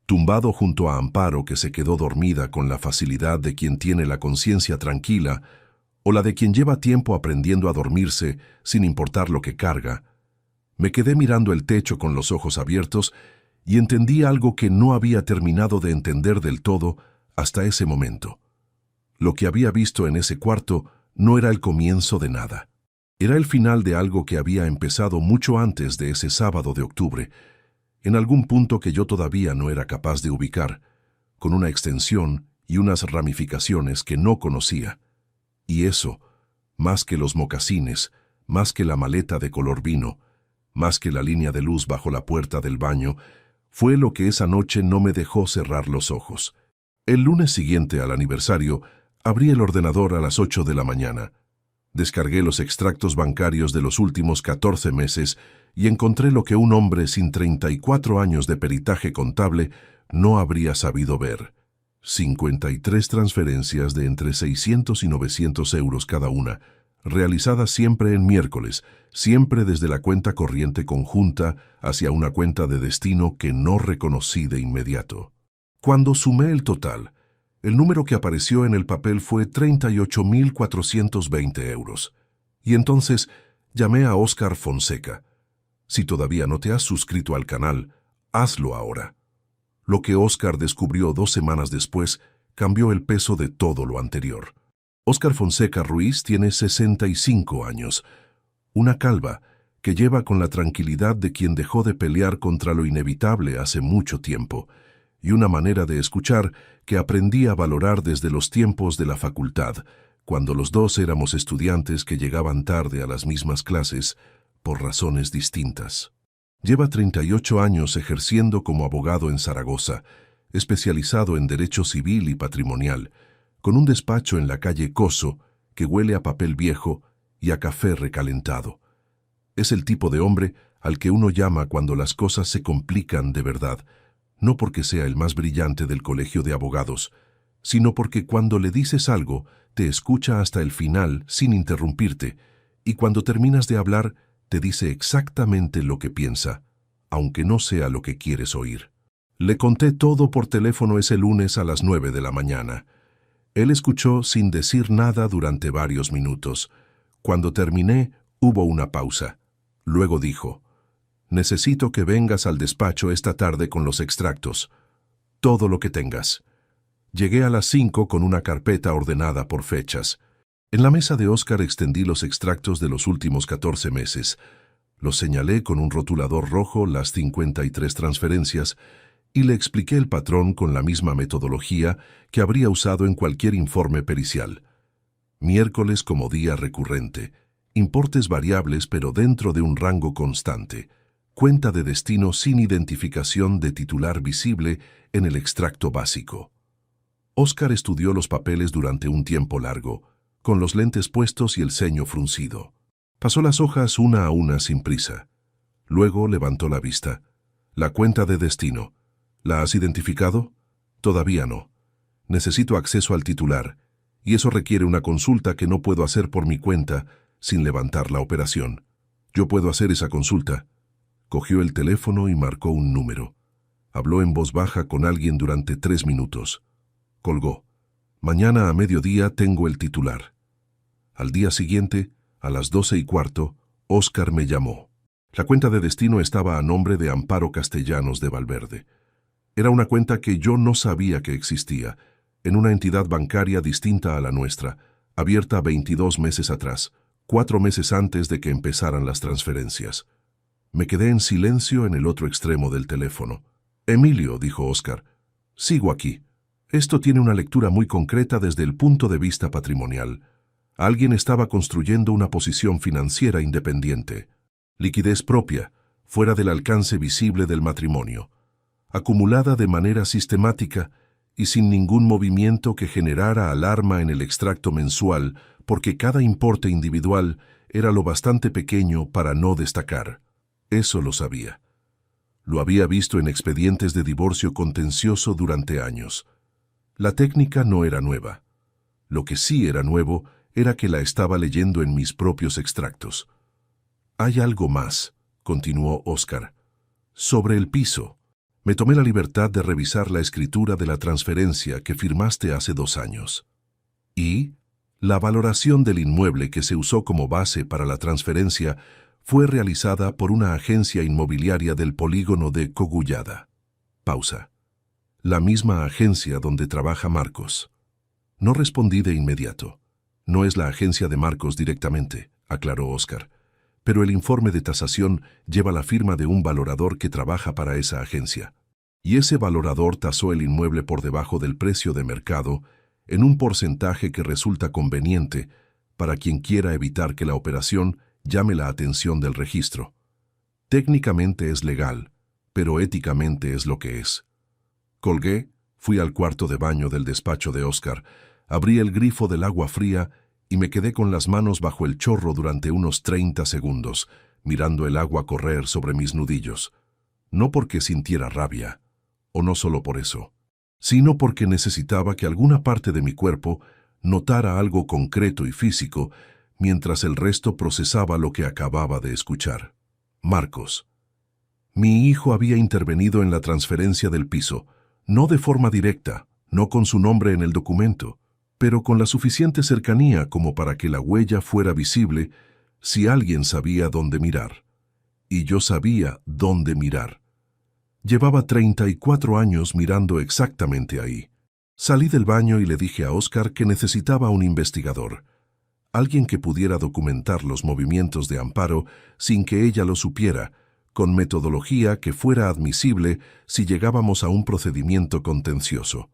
tumbado junto a Amparo que se quedó dormida con la facilidad de quien tiene la conciencia tranquila o la de quien lleva tiempo aprendiendo a dormirse sin importar lo que carga, me quedé mirando el techo con los ojos abiertos y entendí algo que no había terminado de entender del todo hasta ese momento. Lo que había visto en ese cuarto no era el comienzo de nada. Era el final de algo que había empezado mucho antes de ese sábado de octubre, en algún punto que yo todavía no era capaz de ubicar, con una extensión y unas ramificaciones que no conocía. Y eso, más que los mocasines, más que la maleta de color vino, más que la línea de luz bajo la puerta del baño, fue lo que esa noche no me dejó cerrar los ojos. El lunes siguiente al aniversario, abrí el ordenador a las 8 de la mañana. Descargué los extractos bancarios de los últimos 14 meses y encontré lo que un hombre sin 34 años de peritaje contable no habría sabido ver. 53 transferencias de entre 600 y 900 euros cada una, realizadas siempre en miércoles, siempre desde la cuenta corriente conjunta hacia una cuenta de destino que no reconocí de inmediato. Cuando sumé el total, el número que apareció en el papel fue 38.420 euros. Y entonces llamé a Óscar Fonseca. Si todavía no te has suscrito al canal, hazlo ahora. Lo que Óscar descubrió 2 semanas después cambió el peso de todo lo anterior. Óscar Fonseca Ruiz tiene 65 años, una calva que lleva con la tranquilidad de quien dejó de pelear contra lo inevitable hace mucho tiempo, y una manera de escuchar que aprendí a valorar desde los tiempos de la facultad, cuando los dos éramos estudiantes que llegaban tarde a las mismas clases por razones distintas. Lleva 38 años ejerciendo como abogado en Zaragoza, especializado en derecho civil y patrimonial, con un despacho en la calle Coso que huele a papel viejo y a café recalentado. Es el tipo de hombre al que uno llama cuando las cosas se complican de verdad, no porque sea el más brillante del colegio de abogados, sino porque cuando le dices algo, te escucha hasta el final sin interrumpirte, y cuando terminas de hablar, te dice exactamente lo que piensa, aunque no sea lo que quieres oír. Le conté todo por teléfono ese lunes a las 9 de la mañana. Él escuchó sin decir nada durante varios minutos. Cuando terminé, hubo una pausa. Luego dijo: «Necesito que vengas al despacho esta tarde con los extractos. Todo lo que tengas». Llegué a las 5 con una carpeta ordenada por fechas. En la mesa de Óscar extendí los extractos de los últimos 14 meses. Los señalé con un rotulador rojo las 53 transferencias y le expliqué el patrón con la misma metodología que habría usado en cualquier informe pericial. Miércoles como día recurrente, importes variables pero dentro de un rango constante, cuenta de destino sin identificación de titular visible en el extracto básico. Óscar estudió los papeles durante un tiempo largo, con los lentes puestos y el ceño fruncido. Pasó las hojas una a una sin prisa. Luego levantó la vista. «La cuenta de destino. ¿La has identificado?» «Todavía no. Necesito acceso al titular, y eso requiere una consulta que no puedo hacer por mi cuenta sin levantar la operación. Yo puedo hacer esa consulta». Cogió el teléfono y marcó un número. Habló en voz baja con alguien durante 3 minutos. Colgó. «Mañana a mediodía tengo el titular». Al día siguiente, a las 12:15, Óscar me llamó. La cuenta de destino estaba a nombre de Amparo Castellanos de Valverde. Era una cuenta que yo no sabía que existía, en una entidad bancaria distinta a la nuestra, abierta 22 meses atrás, 4 meses antes de que empezaran las transferencias. Me quedé en silencio en el otro extremo del teléfono. «Emilio», dijo Óscar, «sigo aquí. Esto tiene una lectura muy concreta desde el punto de vista patrimonial. Alguien estaba construyendo una posición financiera independiente. Liquidez propia, fuera del alcance visible del matrimonio. Acumulada de manera sistemática y sin ningún movimiento que generara alarma en el extracto mensual, porque cada importe individual era lo bastante pequeño para no destacar. Eso lo sabía. Lo había visto en expedientes de divorcio contencioso durante años. La técnica no era nueva. Lo que sí era nuevo era que la estaba leyendo en mis propios extractos. «Hay algo más», continuó Óscar. «Sobre el piso. Me tomé la libertad de revisar la escritura de la transferencia que firmaste hace 2 años. Y la valoración del inmueble que se usó como base para la transferencia fue realizada por una agencia inmobiliaria del polígono de Cogullada». Pausa. «La misma agencia donde trabaja Marcos». No respondí de inmediato. «No es la agencia de Marcos directamente», aclaró Óscar, «pero el informe de tasación lleva la firma de un valorador que trabaja para esa agencia. Y ese valorador tasó el inmueble por debajo del precio de mercado en un porcentaje que resulta conveniente para quien quiera evitar que la operación llame la atención del registro. Técnicamente es legal, pero éticamente es lo que es». Colgué, fui al cuarto de baño del despacho de Óscar, abrí el grifo del agua fría y me quedé con las manos bajo el chorro durante unos 30 segundos, mirando el agua correr sobre mis nudillos. No porque sintiera rabia, o no solo por eso, sino porque necesitaba que alguna parte de mi cuerpo notara algo concreto y físico mientras el resto procesaba lo que acababa de escuchar. Marcos. Mi hijo había intervenido en la transferencia del piso, no de forma directa, no con su nombre en el documento, pero con la suficiente cercanía como para que la huella fuera visible si alguien sabía dónde mirar. Y yo sabía dónde mirar. Llevaba 34 años mirando exactamente ahí. Salí del baño y le dije a Óscar que necesitaba un investigador, alguien que pudiera documentar los movimientos de Amparo sin que ella lo supiera, con metodología que fuera admisible si llegábamos a un procedimiento contencioso.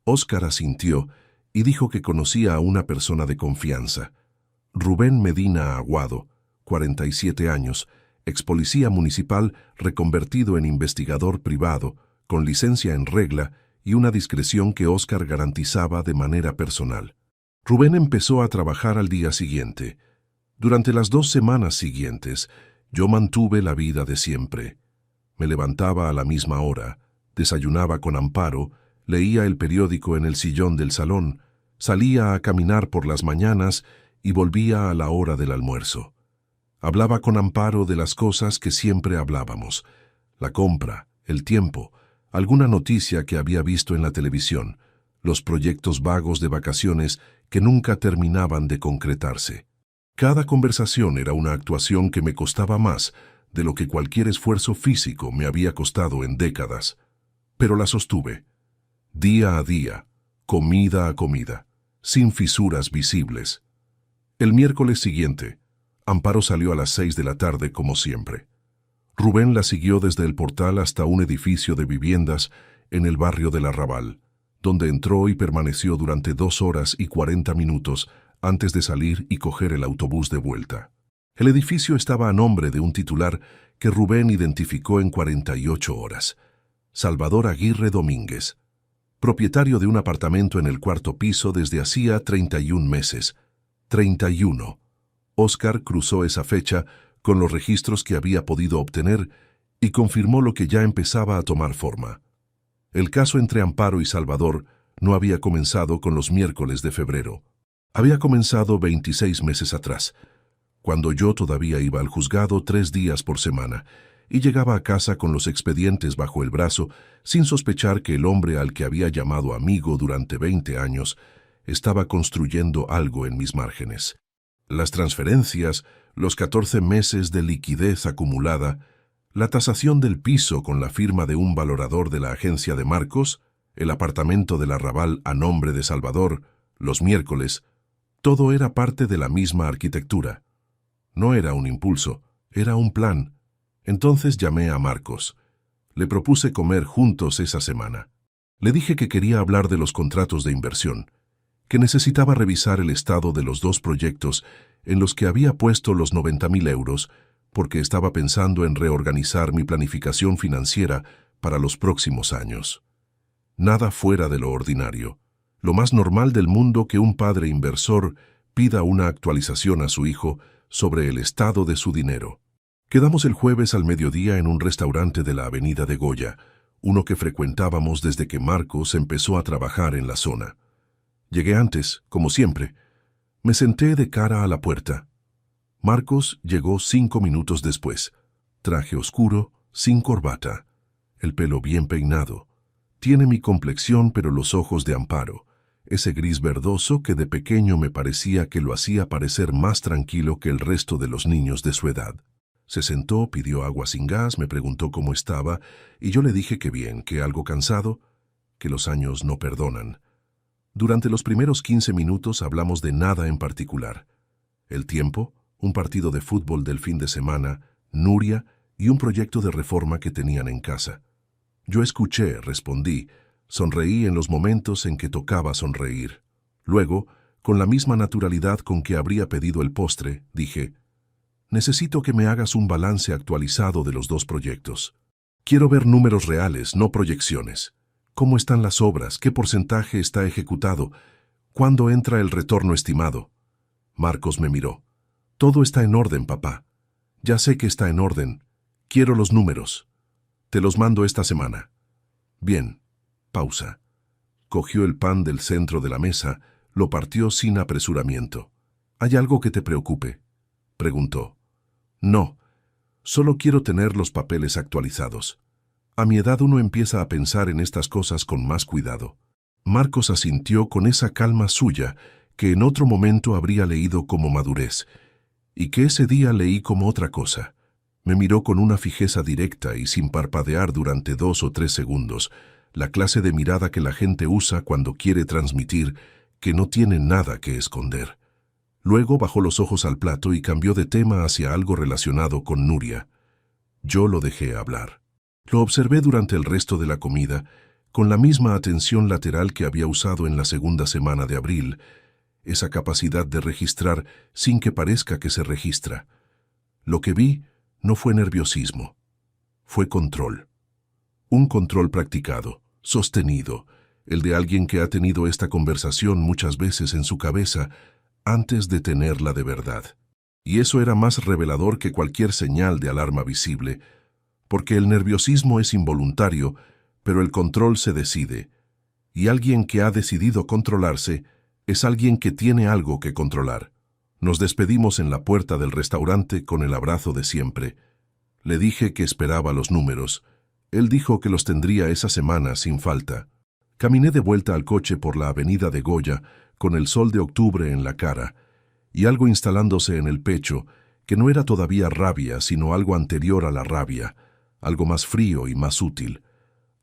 Óscar asintió y dijo que conocía a una persona de confianza. Rubén Medina Aguado, 47 años, ex policía municipal reconvertido en investigador privado, con licencia en regla y una discreción que Óscar garantizaba de manera personal. Rubén empezó a trabajar al día siguiente. Durante las 2 semanas siguientes, yo mantuve la vida de siempre. Me levantaba a la misma hora, desayunaba con Amparo, leía el periódico en el sillón del salón, salía a caminar por las mañanas y volvía a la hora del almuerzo. Hablaba con Amparo de las cosas que siempre hablábamos: la compra, el tiempo, alguna noticia que había visto en la televisión, los proyectos vagos de vacaciones que nunca terminaban de concretarse. Cada conversación era una actuación que me costaba más de lo que cualquier esfuerzo físico me había costado en décadas. Pero la sostuve, día a día, comida a comida, sin fisuras visibles. El miércoles siguiente, Amparo salió a las 6 de la tarde como siempre. Rubén la siguió desde el portal hasta un edificio de viviendas en el barrio del Arrabal, donde entró y permaneció durante 2 horas y 40 minutos antes de salir y coger el autobús de vuelta. El edificio estaba a nombre de un titular que Rubén identificó en 48 horas: Salvador Aguirre Domínguez, propietario de un apartamento en el 4º piso desde hacía 31 meses. 31. Óscar cruzó esa fecha con los registros que había podido obtener y confirmó lo que ya empezaba a tomar forma. El caso entre Amparo y Salvador no había comenzado con los miércoles de febrero. Había comenzado 26 meses atrás, cuando yo todavía iba al juzgado 3 días por semana y llegaba a casa con los expedientes bajo el brazo sin sospechar que el hombre al que había llamado amigo durante 20 años estaba construyendo algo en mis márgenes. Las transferencias, los 14 meses de liquidez acumulada, la tasación del piso con la firma de un valorador de la agencia de Marcos, el apartamento del Arrabal a nombre de Salvador, los miércoles, todo era parte de la misma arquitectura. No era un impulso, era un plan. Entonces llamé a Marcos. Le propuse comer juntos esa semana. Le dije que quería hablar de los contratos de inversión, que necesitaba revisar el estado de los 2 proyectos en los que había puesto los 90.000 euros, porque estaba pensando en reorganizar mi planificación financiera para los próximos años. Nada fuera de lo ordinario. Lo más normal del mundo que un padre inversor pida una actualización a su hijo sobre el estado de su dinero. Quedamos el jueves al mediodía en un restaurante de la avenida de Goya, uno que frecuentábamos desde que Marcos empezó a trabajar en la zona. Llegué antes, como siempre. Me senté de cara a la puerta. Marcos llegó 5 minutos después. Traje oscuro, sin corbata. El pelo bien peinado. Tiene mi complexión pero los ojos de Amparo, ese gris verdoso que de pequeño me parecía que lo hacía parecer más tranquilo que el resto de los niños de su edad. Se sentó, pidió agua sin gas, me preguntó cómo estaba, y yo le dije que bien, que algo cansado, que los años no perdonan. Durante los primeros 15 minutos hablamos de nada en particular. El tiempo, un partido de fútbol del fin de semana, Nuria y un proyecto de reforma que tenían en casa. Yo escuché, respondí, sonreí en los momentos en que tocaba sonreír. Luego, con la misma naturalidad con que habría pedido el postre, dije: necesito que me hagas un balance actualizado de los 2 proyectos. Quiero ver números reales, no proyecciones. ¿Cómo están las obras? ¿Qué porcentaje está ejecutado? ¿Cuándo entra el retorno estimado? Marcos me miró. Todo está en orden, papá. Ya sé que está en orden. Quiero los números. Te los mando esta semana. Bien. Pausa. Cogió el pan del centro de la mesa, lo partió sin apresuramiento. ¿Hay algo que te preocupe?, preguntó. No. Solo quiero tener los papeles actualizados. A mi edad uno empieza a pensar en estas cosas con más cuidado. Marcos asintió con esa calma suya que en otro momento habría leído como madurez, y que ese día leí como otra cosa. Me miró con una fijeza directa y sin parpadear durante 2 o 3 segundos, la clase de mirada que la gente usa cuando quiere transmitir que no tiene nada que esconder. Luego bajó los ojos al plato y cambió de tema hacia algo relacionado con Nuria. Yo lo dejé hablar. Lo observé durante el resto de la comida, con la misma atención lateral que había usado en la segunda semana de abril, esa capacidad de registrar sin que parezca que se registra. Lo que vi no fue nerviosismo, fue control. Un control practicado, sostenido, el de alguien que ha tenido esta conversación muchas veces en su cabeza antes de tenerla de verdad. Y eso era más revelador que cualquier señal de alarma visible, porque el nerviosismo es involuntario, pero el control se decide, y alguien que ha decidido controlarse es alguien que tiene algo que controlar. Nos despedimos en la puerta del restaurante con el abrazo de siempre. Le dije que esperaba los números. Él dijo que los tendría esa semana sin falta. Caminé de vuelta al coche por la avenida de Goya, con el sol de octubre en la cara, y algo instalándose en el pecho, que no era todavía rabia, sino algo anterior a la rabia, algo más frío y más útil.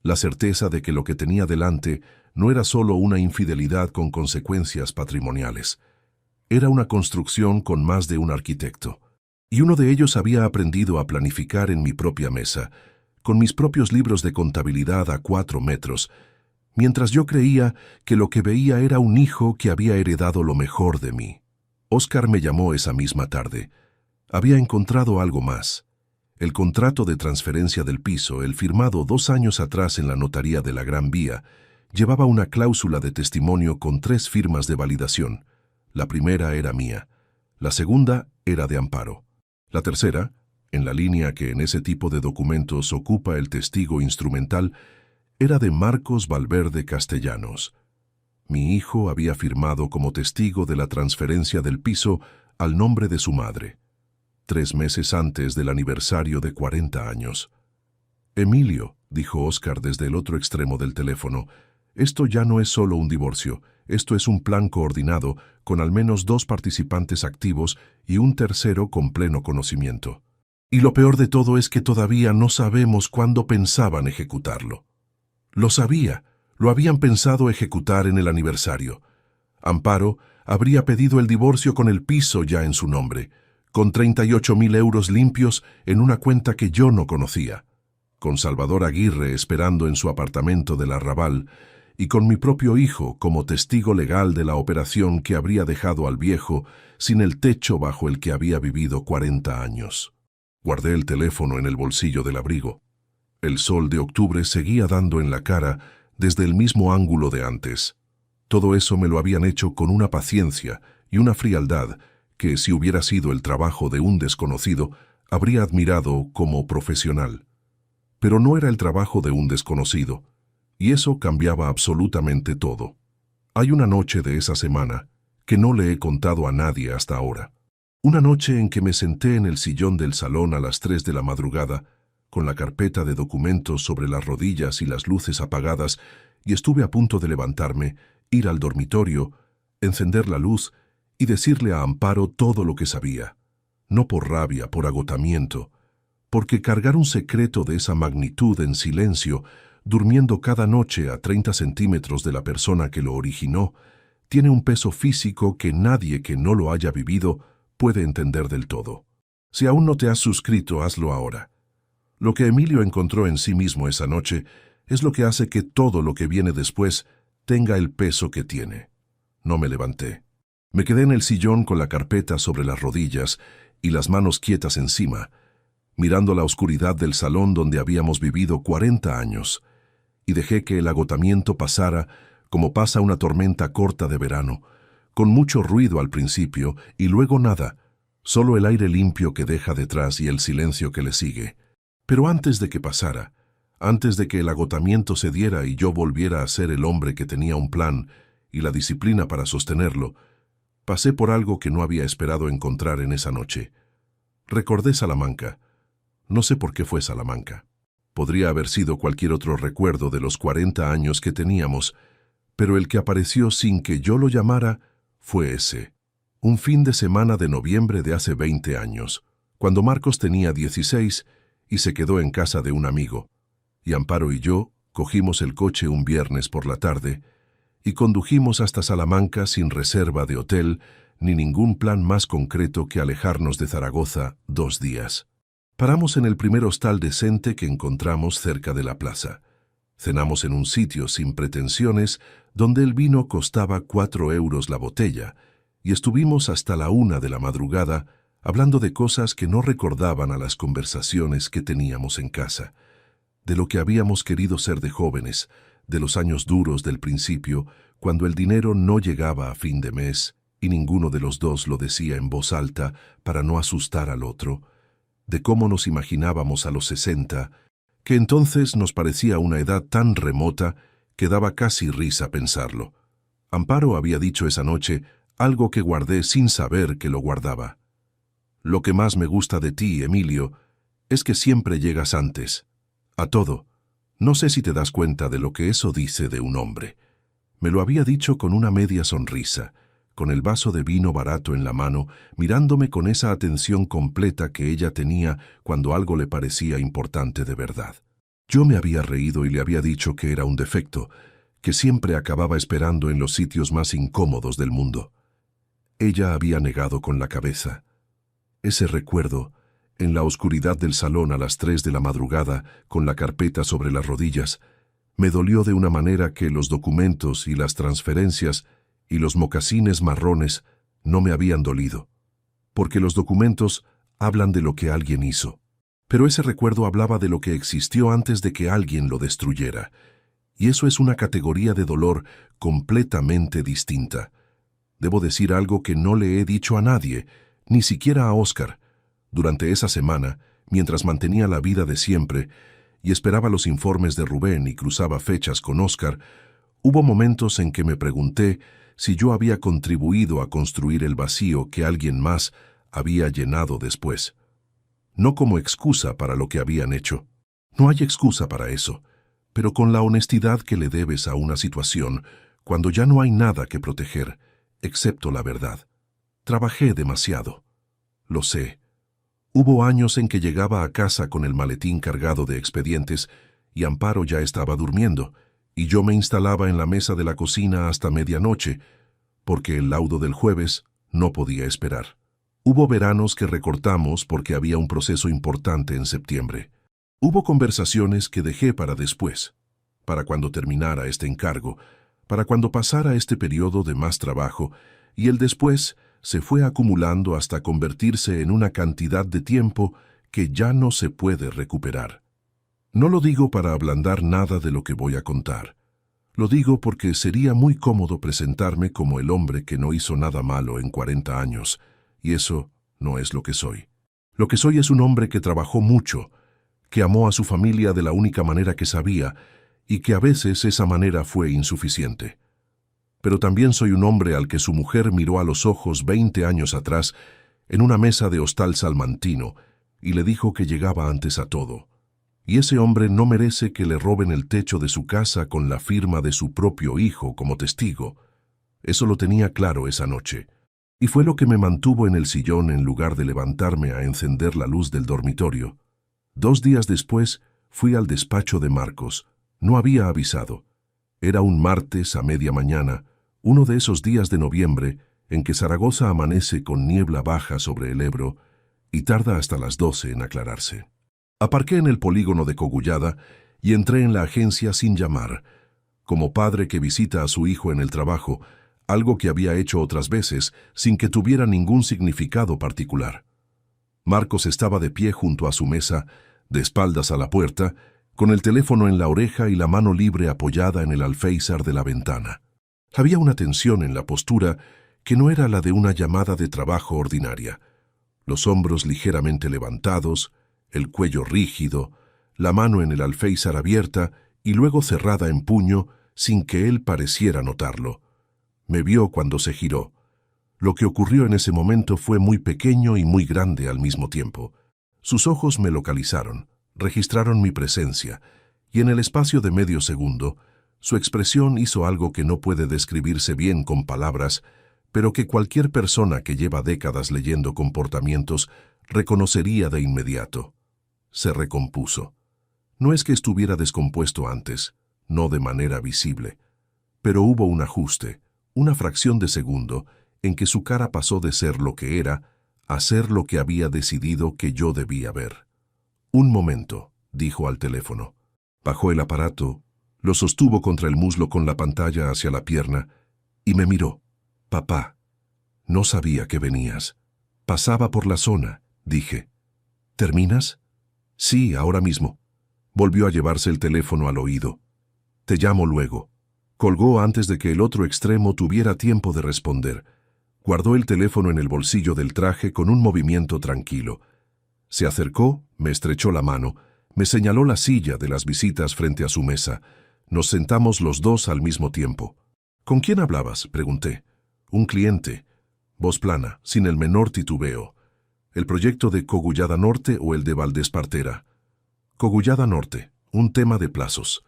La certeza de que lo que tenía delante no era solo una infidelidad con consecuencias patrimoniales. Era una construcción con más de un arquitecto. Y uno de ellos había aprendido a planificar en mi propia mesa, con mis propios libros de contabilidad a 4 metros, mientras yo creía que lo que veía era un hijo que había heredado lo mejor de mí. Óscar me llamó esa misma tarde. Había encontrado algo más. El contrato de transferencia del piso, el firmado 2 años atrás en la notaría de la Gran Vía, llevaba una cláusula de testimonio con 3 firmas de validación. La primera era mía. La segunda era de Amparo. La tercera, en la línea que en ese tipo de documentos ocupa el testigo instrumental, era de Marcos Valverde Castellanos. Mi hijo había firmado como testigo de la transferencia del piso al nombre de su madre, 3 meses antes del aniversario de 40 años. «Emilio», dijo Óscar desde el otro extremo del teléfono, «esto ya no es solo un divorcio, esto es un plan coordinado con al menos 2 participantes activos y un tercero con pleno conocimiento. Y lo peor de todo es que todavía no sabemos cuándo pensaban ejecutarlo». Lo sabía, lo habían pensado ejecutar en el aniversario. Amparo habría pedido el divorcio con el piso ya en su nombre, con 38.000 euros limpios en una cuenta que yo no conocía, con Salvador Aguirre esperando en su apartamento del Arrabal y con mi propio hijo como testigo legal de la operación que habría dejado al viejo sin el techo bajo el que había vivido 40 años. Guardé el teléfono en el bolsillo del abrigo. El sol de octubre seguía dando en la cara desde el mismo ángulo de antes. Todo eso me lo habían hecho con una paciencia y una frialdad que, si hubiera sido el trabajo de un desconocido, habría admirado como profesional. Pero no era el trabajo de un desconocido, y eso cambiaba absolutamente todo. Hay una noche de esa semana que no le he contado a nadie hasta ahora. Una noche en que me senté en el sillón del salón a las 3 de la madrugada, con la carpeta de documentos sobre las rodillas y las luces apagadas, y estuve a punto de levantarme, ir al dormitorio, encender la luz y decirle a Amparo todo lo que sabía. No por rabia, por agotamiento, porque cargar un secreto de esa magnitud en silencio, durmiendo cada noche a 30 centímetros de la persona que lo originó, tiene un peso físico que nadie que no lo haya vivido puede entender del todo. Si aún no te has suscrito, hazlo ahora. Lo que Emilio encontró en sí mismo esa noche es lo que hace que todo lo que viene después tenga el peso que tiene. No me levanté. Me quedé en el sillón con la carpeta sobre las rodillas y las manos quietas encima, mirando la oscuridad del salón donde habíamos vivido 40 años, y dejé que el agotamiento pasara como pasa una tormenta corta de verano, con mucho ruido al principio y luego nada, solo el aire limpio que deja detrás y el silencio que le sigue. Pero antes de que pasara, antes de que el agotamiento se diera y yo volviera a ser el hombre que tenía un plan y la disciplina para sostenerlo, pasé por algo que no había esperado encontrar en esa noche. Recordé Salamanca. No sé por qué fue Salamanca. Podría haber sido cualquier otro recuerdo de los 40 años que teníamos, pero el que apareció sin que yo lo llamara fue ese. Un fin de semana de noviembre de hace 20 años, cuando Marcos tenía 16 y se quedó en casa de un amigo, y Amparo y yo cogimos el coche un viernes por la tarde y condujimos hasta Salamanca sin reserva de hotel ni ningún plan más concreto que alejarnos de Zaragoza 2 días. Paramos en el primer hostal decente que encontramos cerca de la plaza. Cenamos en un sitio sin pretensiones donde el vino costaba 4 euros la botella y estuvimos hasta la 1 de la madrugada hablando de cosas que no recordaban a las conversaciones que teníamos en casa, de lo que habíamos querido ser de jóvenes, de los años duros del principio, cuando el dinero no llegaba a fin de mes y ninguno de los dos lo decía en voz alta para no asustar al otro, de cómo nos imaginábamos a los 60, que entonces nos parecía una edad tan remota que daba casi risa pensarlo. Amparo había dicho esa noche algo que guardé sin saber que lo guardaba. Lo que más me gusta de ti, Emilio, es que siempre llegas antes. A todo. No sé si te das cuenta de lo que eso dice de un hombre. Me lo había dicho con una media sonrisa, con el vaso de vino barato en la mano, mirándome con esa atención completa que ella tenía cuando algo le parecía importante de verdad. Yo me había reído y le había dicho que era un defecto, que siempre acababa esperando en los sitios más incómodos del mundo. Ella había negado con la cabeza. Ese recuerdo, en la oscuridad del salón a las 3 de la madrugada, con la carpeta sobre las rodillas, me dolió de una manera que los documentos y las transferencias y los mocasines marrones no me habían dolido, porque los documentos hablan de lo que alguien hizo. Pero ese recuerdo hablaba de lo que existió antes de que alguien lo destruyera, y eso es una categoría de dolor completamente distinta. Debo decir algo que no le he dicho a nadie, ni siquiera a Óscar. Durante esa semana, mientras mantenía la vida de siempre y esperaba los informes de Rubén y cruzaba fechas con Óscar, hubo momentos en que me pregunté si yo había contribuido a construir el vacío que alguien más había llenado después. No como excusa para lo que habían hecho. No hay excusa para eso, pero con la honestidad que le debes a una situación cuando ya no hay nada que proteger, excepto la verdad. Trabajé demasiado. Lo sé. Hubo años en que llegaba a casa con el maletín cargado de expedientes y Amparo ya estaba durmiendo, y yo me instalaba en la mesa de la cocina hasta medianoche, porque el laudo del jueves no podía esperar. Hubo veranos que recortamos porque había un proceso importante en septiembre. Hubo conversaciones que dejé para después, para cuando terminara este encargo, para cuando pasara este periodo de más trabajo, y el después se fue acumulando hasta convertirse en una cantidad de tiempo que ya no se puede recuperar. No lo digo para ablandar nada de lo que voy a contar. Lo digo porque sería muy cómodo presentarme como el hombre que no hizo nada malo en 40 años, y eso no es lo que soy. Lo que soy es un hombre que trabajó mucho, que amó a su familia de la única manera que sabía, y que a veces esa manera fue insuficiente. Pero también soy un hombre al que su mujer miró a los ojos 20 años atrás en una mesa de hostal salmantino y le dijo que llegaba antes a todo. Y ese hombre no merece que le roben el techo de su casa con la firma de su propio hijo como testigo. Eso lo tenía claro esa noche. Y fue lo que me mantuvo en el sillón en lugar de levantarme a encender la luz del dormitorio. 2 días después fui al despacho de Marcos. No había avisado. Era un martes a media mañana, uno de esos días de noviembre en que Zaragoza amanece con niebla baja sobre el Ebro y tarda hasta las 12 en aclararse. Aparqué en el polígono de Cogullada y entré en la agencia sin llamar, como padre que visita a su hijo en el trabajo, algo que había hecho otras veces sin que tuviera ningún significado particular. Marcos estaba de pie junto a su mesa, de espaldas a la puerta, con el teléfono en la oreja y la mano libre apoyada en el alféizar de la ventana. Había una tensión en la postura que no era la de una llamada de trabajo ordinaria. Los hombros ligeramente levantados, el cuello rígido, la mano en el alféizar abierta y luego cerrada en puño sin que él pareciera notarlo. Me vio cuando se giró. Lo que ocurrió en ese momento fue muy pequeño y muy grande al mismo tiempo. Sus ojos me localizaron, registraron mi presencia, y en el espacio de medio segundo, su expresión hizo algo que no puede describirse bien con palabras, pero que cualquier persona que lleva décadas leyendo comportamientos reconocería de inmediato. Se recompuso. No es que estuviera descompuesto antes, no de manera visible, pero hubo un ajuste, una fracción de segundo, en que su cara pasó de ser lo que era a ser lo que había decidido que yo debía ver. «Un momento», dijo al teléfono. Bajó el aparato, lo sostuvo contra el muslo con la pantalla hacia la pierna y me miró. «Papá, no sabía que venías. Pasaba por la zona», dije. «¿Terminas?» «Sí, ahora mismo». Volvió a llevarse el teléfono al oído. «Te llamo luego». Colgó antes de que el otro extremo tuviera tiempo de responder. Guardó el teléfono en el bolsillo del traje con un movimiento tranquilo. Se acercó, me estrechó la mano, me señaló la silla de las visitas frente a su mesa. Nos sentamos los dos al mismo tiempo. «¿Con quién hablabas?», pregunté. «Un cliente». Voz plana, sin el menor titubeo. «¿El proyecto de Cogullada Norte o el de Valdespartera?» «Cogullada Norte, un tema de plazos».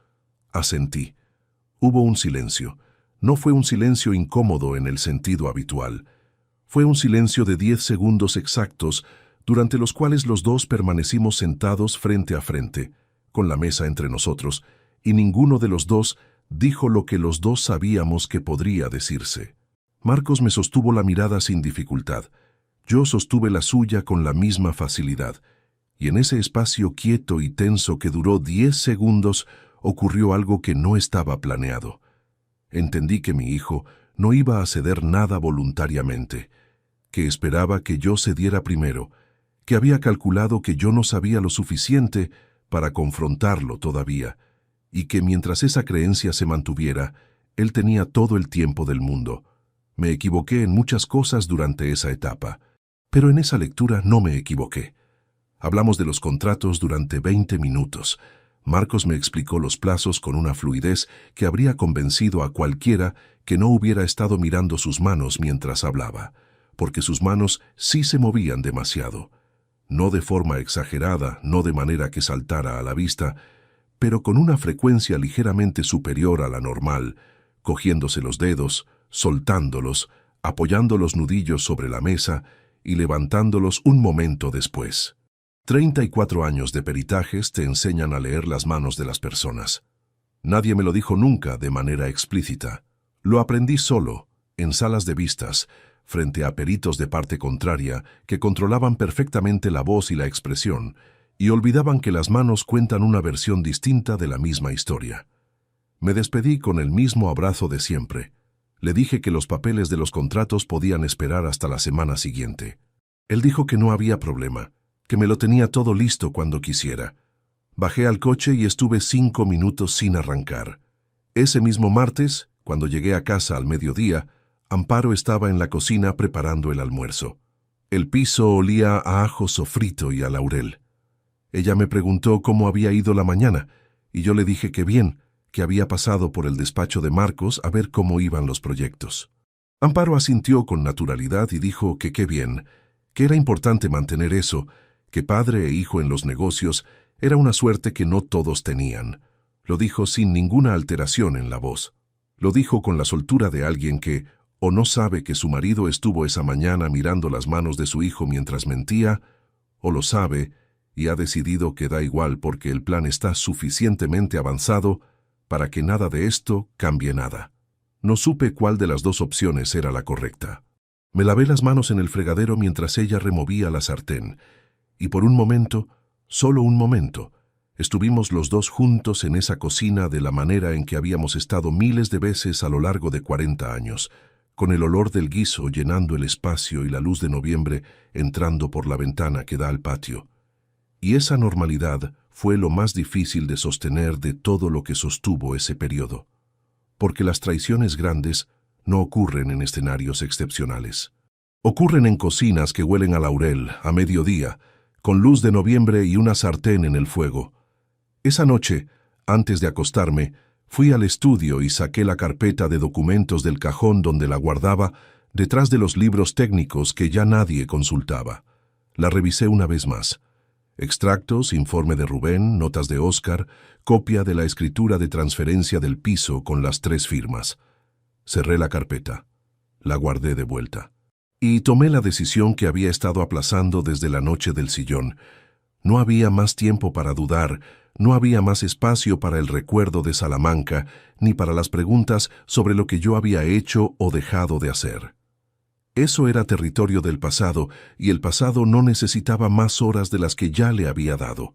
Asentí. Hubo un silencio. No fue un silencio incómodo en el sentido habitual. Fue un silencio de 10 segundos exactos, durante los cuales los dos permanecimos sentados frente a frente, con la mesa entre nosotros, y ninguno de los dos dijo lo que los dos sabíamos que podría decirse. Marcos me sostuvo la mirada sin dificultad. Yo sostuve la suya con la misma facilidad, y en ese espacio quieto y tenso que duró 10 segundos ocurrió algo que no estaba planeado. Entendí que mi hijo no iba a ceder nada voluntariamente, que esperaba que yo cediera primero, que había calculado que yo no sabía lo suficiente para confrontarlo todavía, y que mientras esa creencia se mantuviera, él tenía todo el tiempo del mundo. Me equivoqué en muchas cosas durante esa etapa, pero en esa lectura no me equivoqué. Hablamos de los contratos durante 20 minutos. Marcos me explicó los plazos con una fluidez que habría convencido a cualquiera que no hubiera estado mirando sus manos mientras hablaba, porque sus manos sí se movían demasiado. No de forma exagerada, no de manera que saltara a la vista, pero con una frecuencia ligeramente superior a la normal, cogiéndose los dedos, soltándolos, apoyando los nudillos sobre la mesa y levantándolos un momento después. 34 años de peritajes te enseñan a leer las manos de las personas. Nadie me lo dijo nunca de manera explícita. Lo aprendí solo, en salas de vistas, frente a peritos de parte contraria que controlaban perfectamente la voz y la expresión, y olvidaban que las manos cuentan una versión distinta de la misma historia. Me despedí con el mismo abrazo de siempre. Le dije que los papeles de los contratos podían esperar hasta la semana siguiente. Él dijo que no había problema, que me lo tenía todo listo cuando quisiera. Bajé al coche y estuve 5 minutos sin arrancar. Ese mismo martes, cuando llegué a casa al mediodía, Amparo estaba en la cocina preparando el almuerzo. El piso olía a ajo sofrito y a laurel. Ella me preguntó cómo había ido la mañana, y yo le dije que bien, que había pasado por el despacho de Marcos a ver cómo iban los proyectos. Amparo asintió con naturalidad y dijo que qué bien, que era importante mantener eso, que padre e hijo en los negocios era una suerte que no todos tenían. Lo dijo sin ninguna alteración en la voz. Lo dijo con la soltura de alguien que o no sabe que su marido estuvo esa mañana mirando las manos de su hijo mientras mentía, o lo sabe y ha decidido que da igual porque el plan está suficientemente avanzado para que nada de esto cambie nada. No supe cuál de las dos opciones era la correcta. Me lavé las manos en el fregadero mientras ella removía la sartén, y por un momento, solo un momento, estuvimos los dos juntos en esa cocina de la manera en que habíamos estado miles de veces a lo largo de 40 años, con el olor del guiso llenando el espacio y la luz de noviembre entrando por la ventana que da al patio. Y esa normalidad fue lo más difícil de sostener de todo lo que sostuvo ese periodo, porque las traiciones grandes no ocurren en escenarios excepcionales. Ocurren en cocinas que huelen a laurel, a mediodía, con luz de noviembre y una sartén en el fuego. Esa noche, antes de acostarme, fui al estudio y saqué la carpeta de documentos del cajón donde la guardaba, detrás de los libros técnicos que ya nadie consultaba. La revisé una vez más. Extractos, informe de Rubén, notas de Óscar, copia de la escritura de transferencia del piso con las 3 firmas. Cerré la carpeta. La guardé de vuelta. Y tomé la decisión que había estado aplazando desde la noche del sillón. No había más tiempo para dudar, no había más espacio para el recuerdo de Salamanca, ni para las preguntas sobre lo que yo había hecho o dejado de hacer. Eso era territorio del pasado, y el pasado no necesitaba más horas de las que ya le había dado.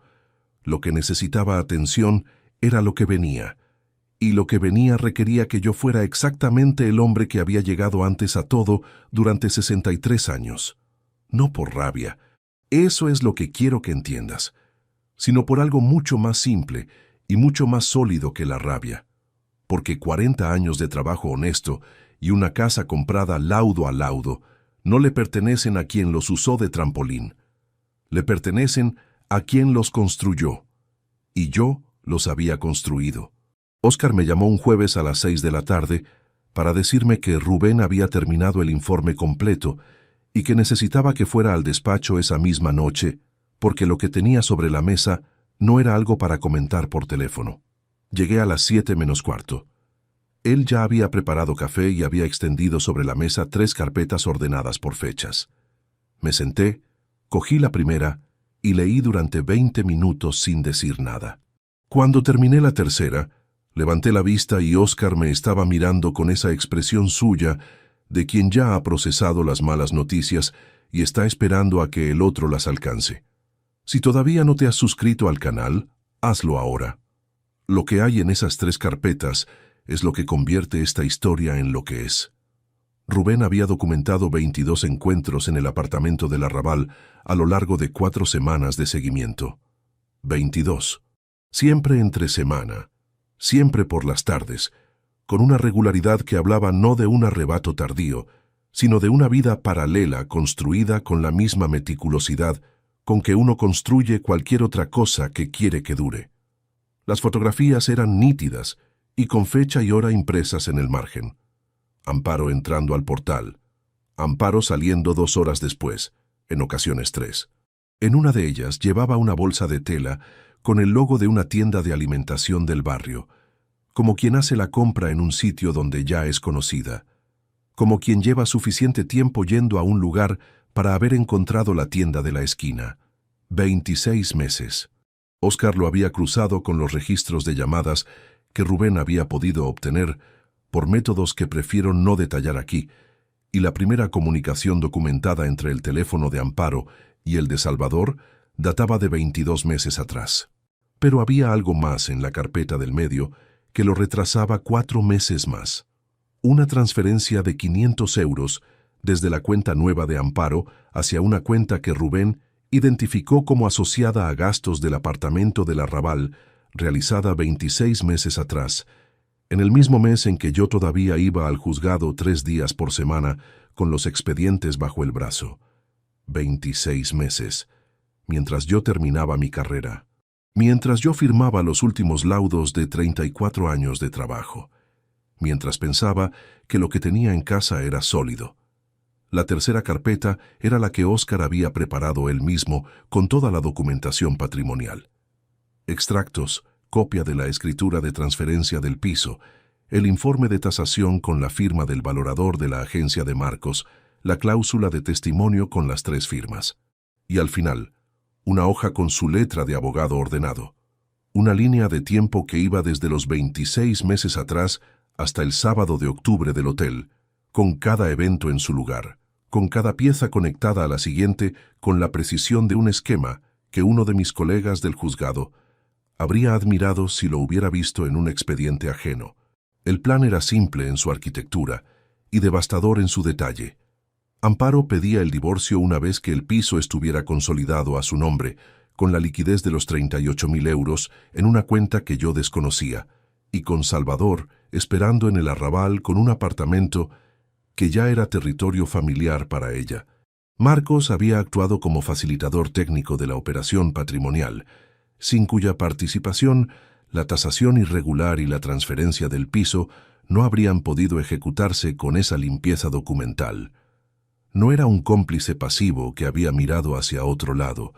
Lo que necesitaba atención era lo que venía, y lo que venía requería que yo fuera exactamente el hombre que había llegado antes a todo durante 63 años. No por rabia, eso es lo que quiero que entiendas, sino por algo mucho más simple y mucho más sólido que la rabia. Porque 40 años de trabajo honesto y una casa comprada laudo a laudo no le pertenecen a quien los usó de trampolín. Le pertenecen a quien los construyó. Y yo los había construido. Óscar me llamó un jueves a las 6 de la tarde para decirme que Rubén había terminado el informe completo y que necesitaba que fuera al despacho esa misma noche, porque lo que tenía sobre la mesa no era algo para comentar por teléfono. Llegué a las 7 menos cuarto. Él ya había preparado café y había extendido sobre la mesa 3 carpetas ordenadas por fechas. Me senté, cogí la primera y leí durante 20 minutos sin decir nada. Cuando terminé la tercera, levanté la vista y Óscar me estaba mirando con esa expresión suya de quien ya ha procesado las malas noticias y está esperando a que el otro las alcance. Si todavía no te has suscrito al canal, hazlo ahora. Lo que hay en esas 3 carpetas es lo que convierte esta historia en lo que es. Rubén había documentado 22 encuentros en el apartamento del Arrabal a lo largo de 4 semanas de seguimiento. 22. Siempre entre semana, siempre por las tardes, con una regularidad que hablaba no de un arrebato tardío, sino de una vida paralela construida con la misma meticulosidad con que uno construye cualquier otra cosa que quiere que dure. Las fotografías eran nítidas y con fecha y hora impresas en el margen. Amparo entrando al portal. Amparo saliendo 2 horas después, en ocasiones 3. En una de ellas llevaba una bolsa de tela con el logo de una tienda de alimentación del barrio, como quien hace la compra en un sitio donde ya es conocida, como quien lleva suficiente tiempo yendo a un lugar para haber encontrado la tienda de la esquina. 26 meses. Óscar lo había cruzado con los registros de llamadas que Rubén había podido obtener por métodos que prefiero no detallar aquí, y la primera comunicación documentada entre el teléfono de Amparo y el de Salvador databa de 22 meses atrás. Pero había algo más en la carpeta del medio que lo retrasaba 4 meses más. Una transferencia de 500 euros desde la cuenta nueva de Amparo hacia una cuenta que Rubén identificó como asociada a gastos del apartamento del Arrabal, realizada 26 meses atrás, en el mismo mes en que yo todavía iba al juzgado 3 días por semana con los expedientes bajo el brazo. 26 meses, mientras yo terminaba mi carrera, mientras yo firmaba los últimos laudos de 34 años de trabajo, mientras pensaba que lo que tenía en casa era sólido. La tercera carpeta era la que Óscar había preparado él mismo con toda la documentación patrimonial. Extractos, copia de la escritura de transferencia del piso, el informe de tasación con la firma del valorador de la agencia de Marcos, la cláusula de testimonio con las 3 firmas. Y al final, una hoja con su letra de abogado ordenado. Una línea de tiempo que iba desde los 26 meses atrás hasta el sábado de octubre del hotel, con cada evento en su lugar, con cada pieza conectada a la siguiente con la precisión de un esquema que uno de mis colegas del juzgado habría admirado si lo hubiera visto en un expediente ajeno. El plan era simple en su arquitectura y devastador en su detalle. Amparo pedía el divorcio una vez que el piso estuviera consolidado a su nombre, con la liquidez de los 38.000 euros en una cuenta que yo desconocía, y con Salvador esperando en el arrabal con un apartamento que ya era territorio familiar para ella. Marcos había actuado como facilitador técnico de la operación patrimonial, sin cuya participación la tasación irregular y la transferencia del piso no habrían podido ejecutarse con esa limpieza documental. No era un cómplice pasivo que había mirado hacia otro lado,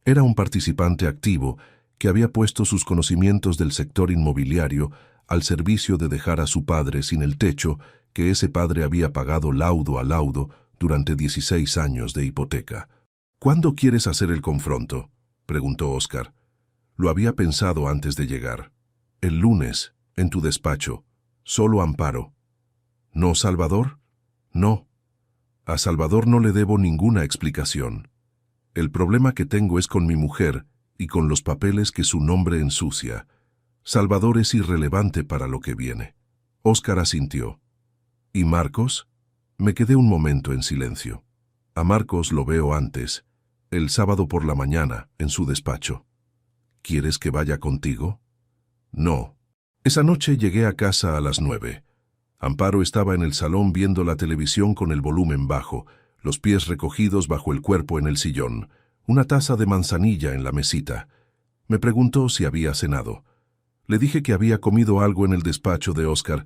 era un participante activo que había puesto sus conocimientos del sector inmobiliario al servicio de dejar a su padre sin el techo que ese padre había pagado laudo a laudo durante 16 años de hipoteca. «¿Cuándo quieres hacer el confronto?», preguntó Óscar. Lo había pensado antes de llegar. «El lunes, en tu despacho. Solo Amparo». «¿No, Salvador?» «No. A Salvador no le debo ninguna explicación. El problema que tengo es con mi mujer y con los papeles que su nombre ensucia. Salvador es irrelevante para lo que viene». Óscar asintió. «¿Y Marcos?». Me quedé un momento en silencio. A Marcos lo veo antes, el sábado por la mañana, en su despacho. «¿Quieres que vaya contigo?». «No». Esa noche llegué a casa a las 9. Amparo estaba en el salón viendo la televisión con el volumen bajo, los pies recogidos bajo el cuerpo en el sillón, una taza de manzanilla en la mesita. Me preguntó si había cenado. Le dije que había comido algo en el despacho de Óscar.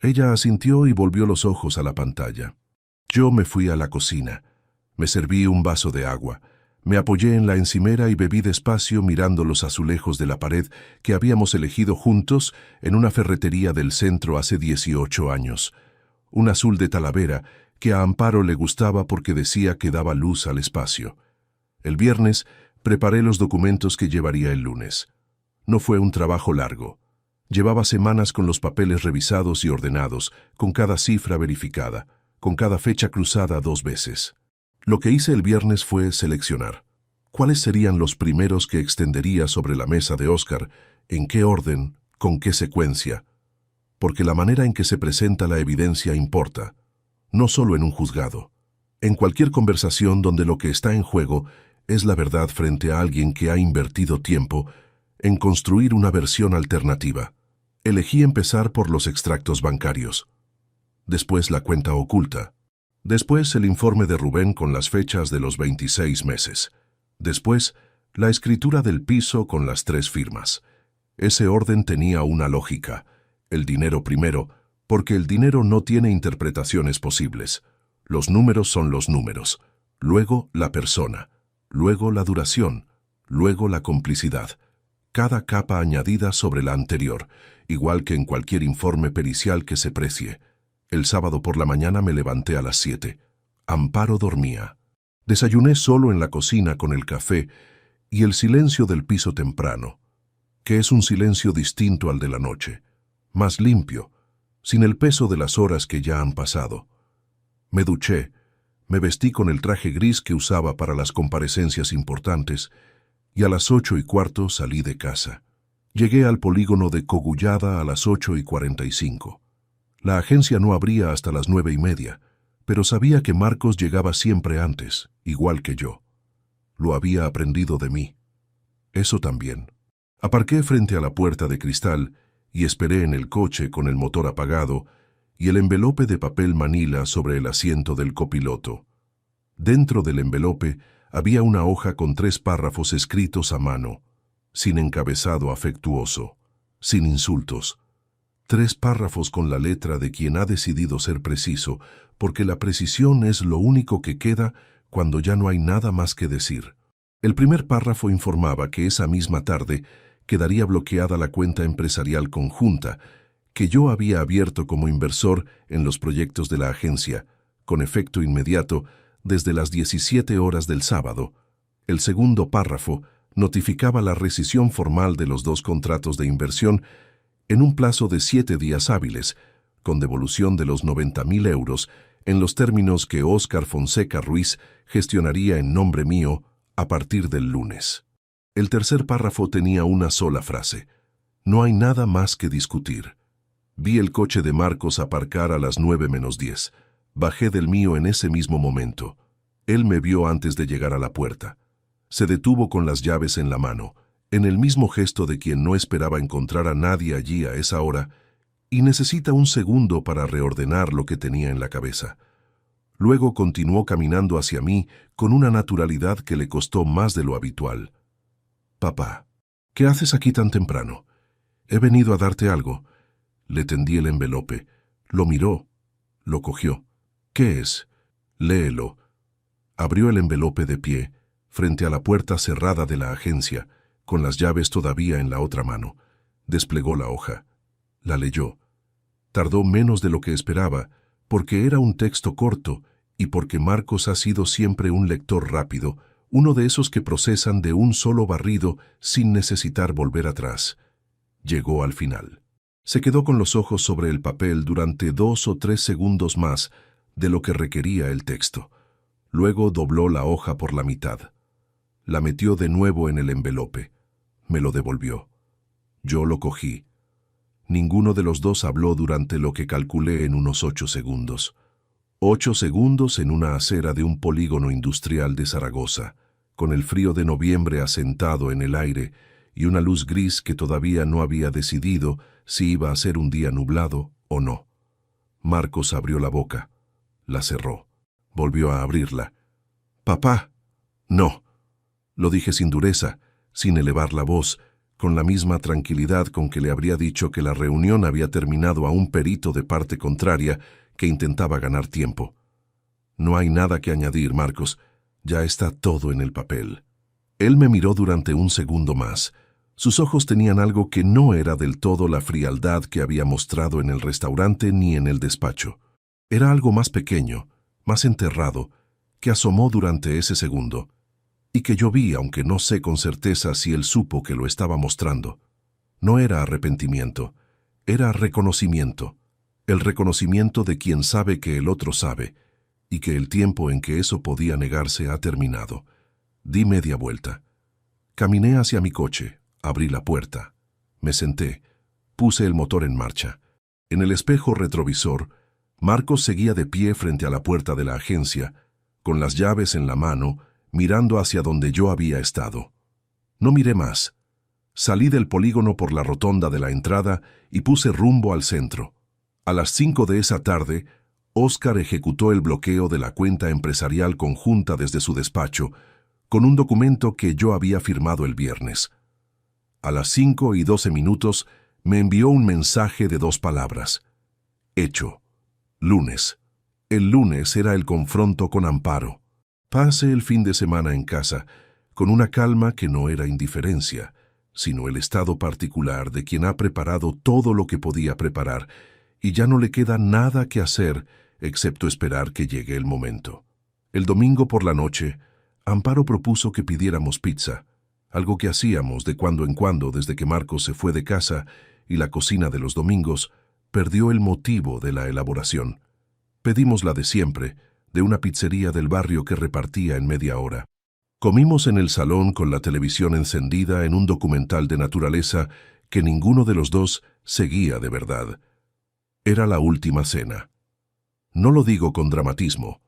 Ella asintió y volvió los ojos a la pantalla. Yo me fui a la cocina. Me serví un vaso de agua. Me apoyé en la encimera y bebí despacio mirando los azulejos de la pared que habíamos elegido juntos en una ferretería del centro hace 18 años. Un azul de Talavera que a Amparo le gustaba porque decía que daba luz al espacio. El viernes preparé los documentos que llevaría el lunes. No fue un trabajo largo. Llevaba semanas con los papeles revisados y ordenados, con cada cifra verificada, con cada fecha cruzada 2 veces. Lo que hice el viernes fue seleccionar. ¿Cuáles serían los primeros que extendería sobre la mesa de Óscar? ¿En qué orden? ¿Con qué secuencia? Porque la manera en que se presenta la evidencia importa, no solo en un juzgado. En cualquier conversación donde lo que está en juego es la verdad frente a alguien que ha invertido tiempo en construir una versión alternativa. Elegí empezar por los extractos bancarios. Después la cuenta oculta. Después el informe de Rubén con las fechas de los 26 meses. Después la escritura del piso con las 3 firmas. Ese orden tenía una lógica. El dinero primero, porque el dinero no tiene interpretaciones posibles. Los números son los números. Luego la persona. Luego la duración. Luego la complicidad. Cada capa añadida sobre la anterior, igual que en cualquier informe pericial que se precie. El sábado por la mañana me levanté a las 7. Amparo dormía. Desayuné solo en la cocina con el café y el silencio del piso temprano, que es un silencio distinto al de la noche, más limpio, sin el peso de las horas que ya han pasado. Me duché, me vestí con el traje gris que usaba para las comparecencias importantes y a las 8:15 salí de casa. Llegué al polígono de Cogullada a las 8:45. La agencia no abría hasta las 9:30, pero sabía que Marcos llegaba siempre antes, igual que yo. Lo había aprendido de mí. Eso también. Aparqué frente a la puerta de cristal y esperé en el coche con el motor apagado y el envelope de papel manila sobre el asiento del copiloto. Dentro del envelope había una hoja con 3 párrafos escritos a mano, sin encabezado afectuoso, sin insultos. 3 párrafos con la letra de quien ha decidido ser preciso, porque la precisión es lo único que queda cuando ya no hay nada más que decir. El primer párrafo informaba que esa misma tarde quedaría bloqueada la cuenta empresarial conjunta que yo había abierto como inversor en los proyectos de la agencia, con efecto inmediato desde las 17 horas del sábado. El segundo párrafo notificaba la rescisión formal de los 2 contratos de inversión en un plazo de 7 días hábiles, con devolución de los 90.000 euros en los términos que Óscar Fonseca Ruiz gestionaría en nombre mío a partir del lunes. El tercer párrafo tenía una sola frase: no hay nada más que discutir. Vi el coche de Marcos aparcar a las 9:10. Bajé del mío en ese mismo momento. Él me vio antes de llegar a la puerta. Se detuvo con las llaves en la mano, en el mismo gesto de quien no esperaba encontrar a nadie allí a esa hora, y necesita un segundo para reordenar lo que tenía en la cabeza. Luego continuó caminando hacia mí con una naturalidad que le costó más de lo habitual. «Papá, ¿qué haces aquí tan temprano? He venido a darte algo». Le tendí el envelope. Lo miró. Lo cogió. «¿Qué es?» «Léelo». Abrió el envelope de pie, frente a la puerta cerrada de la agencia, con las llaves todavía en la otra mano. Desplegó la hoja. La leyó. Tardó menos de lo que esperaba, porque era un texto corto y porque Marcos ha sido siempre un lector rápido, uno de esos que procesan de un solo barrido sin necesitar volver atrás. Llegó al final. Se quedó con los ojos sobre el papel durante 2 o 3 segundos más de lo que requería el texto. Luego dobló la hoja por la mitad. La metió de nuevo en el envelope. Me lo devolvió. Yo lo cogí. Ninguno de los dos habló durante lo que calculé en unos 8 segundos. 8 segundos en una acera de un polígono industrial de Zaragoza, con el frío de noviembre asentado en el aire y una luz gris que todavía no había decidido si iba a ser un día nublado o no. Marcos abrió la boca. La cerró. Volvió a abrirla. «Papá». «No». Lo dije sin dureza, sin elevar la voz, con la misma tranquilidad con que le habría dicho que la reunión había terminado a un perito de parte contraria que intentaba ganar tiempo. «No hay nada que añadir, Marcos. Ya está todo en el papel». Él me miró durante un segundo más. Sus ojos tenían algo que no era del todo la frialdad que había mostrado en el restaurante ni en el despacho. Era algo más pequeño, más enterrado, que asomó durante ese segundo, y que yo vi, aunque no sé con certeza si él supo que lo estaba mostrando. No era arrepentimiento, era reconocimiento, el reconocimiento de quien sabe que el otro sabe, y que el tiempo en que eso podía negarse ha terminado. Di media vuelta. Caminé hacia mi coche, abrí la puerta, me senté, puse el motor en marcha. En el espejo retrovisor, Marcos seguía de pie frente a la puerta de la agencia, con las llaves en la mano, mirando hacia donde yo había estado. No miré más. Salí del polígono por la rotonda de la entrada y puse rumbo al centro. A las 5 de esa tarde, Óscar ejecutó el bloqueo de la cuenta empresarial conjunta desde su despacho, con un documento que yo había firmado el viernes. A las 5:12 me envió un mensaje de 2 palabras. Hecho. Lunes. El lunes era el confronto con Amparo. Pasé el fin de semana en casa, con una calma que no era indiferencia, sino el estado particular de quien ha preparado todo lo que podía preparar, y ya no le queda nada que hacer excepto esperar que llegue el momento. El domingo por la noche, Amparo propuso que pidiéramos pizza, algo que hacíamos de cuando en cuando desde que Marcos se fue de casa y la cocina de los domingos perdió el motivo de la elaboración. Pedimos la de siempre, de una pizzería del barrio que repartía en media hora. Comimos en el salón con la televisión encendida en un documental de naturaleza que ninguno de los dos seguía de verdad. Era la última cena. No lo digo con dramatismo.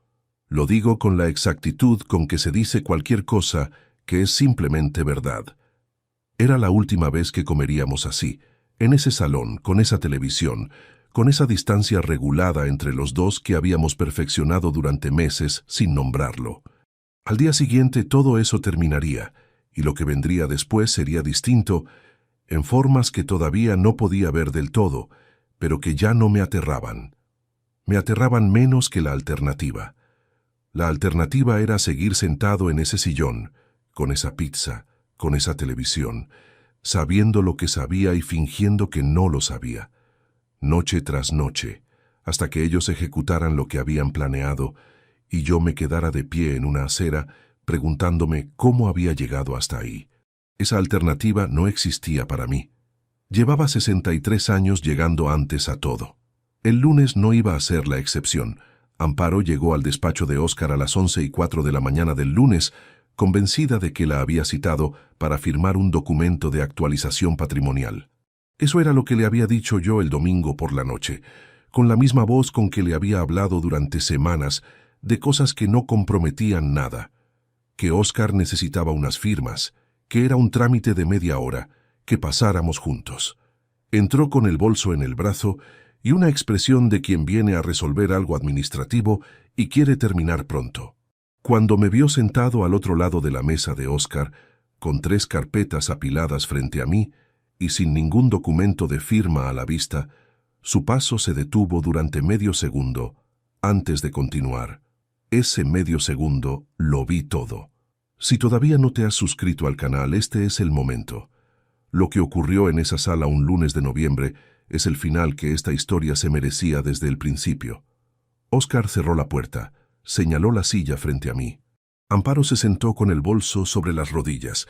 Lo digo con la exactitud con que se dice cualquier cosa que es simplemente verdad. Era la última vez que comeríamos así, en ese salón, con esa televisión, con esa distancia regulada entre los dos que habíamos perfeccionado durante meses sin nombrarlo. Al día siguiente todo eso terminaría, y lo que vendría después sería distinto, en formas que todavía no podía ver del todo, pero que ya no me aterraban. Me aterraban menos que la alternativa. La alternativa era seguir sentado en ese sillón, con esa pizza, con esa televisión, sabiendo lo que sabía y fingiendo que no lo sabía. Noche tras noche, hasta que ellos ejecutaran lo que habían planeado y yo me quedara de pie en una acera preguntándome cómo había llegado hasta ahí. Esa alternativa no existía para mí. Llevaba 63 años llegando antes a todo. El lunes no iba a ser la excepción. Amparo llegó al despacho de Óscar a las 11:04 de la mañana del lunes, convencida de que la había citado para firmar un documento de actualización patrimonial. Eso era lo que le había dicho yo el domingo por la noche, con la misma voz con que le había hablado durante semanas de cosas que no comprometían nada, que Óscar necesitaba unas firmas, que era un trámite de media hora, que pasáramos juntos. Entró con el bolso en el brazo y una expresión de quien viene a resolver algo administrativo y quiere terminar pronto. Cuando me vio sentado al otro lado de la mesa de Óscar, con 3 carpetas apiladas frente a mí y sin ningún documento de firma a la vista, su paso se detuvo durante medio segundo antes de continuar. Ese medio segundo lo vi todo. Si todavía no te has suscrito al canal, este es el momento. Lo que ocurrió en esa sala un lunes de noviembre es el final que esta historia se merecía desde el principio. Óscar cerró la puerta, señaló la silla frente a mí. Amparo se sentó con el bolso sobre las rodillas,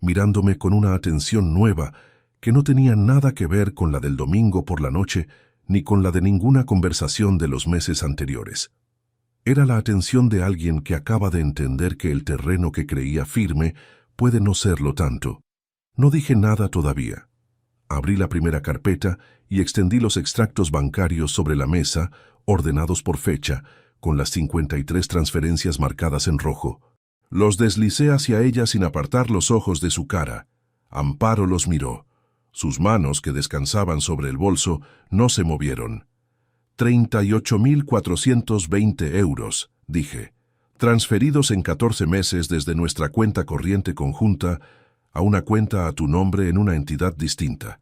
mirándome con una atención nueva que no tenía nada que ver con la del domingo por la noche ni con la de ninguna conversación de los meses anteriores. Era la atención de alguien que acaba de entender que el terreno que creía firme puede no serlo tanto. No dije nada todavía. Abrí la primera carpeta y extendí los extractos bancarios sobre la mesa, ordenados por fecha, con las 53 transferencias marcadas en rojo. Los deslicé hacia ella sin apartar los ojos de su cara. Amparo los miró. Sus manos, que descansaban sobre el bolso, no se movieron. 38.420 euros, dije, transferidos en 14 meses desde nuestra cuenta corriente conjunta a una cuenta a tu nombre en una entidad distinta.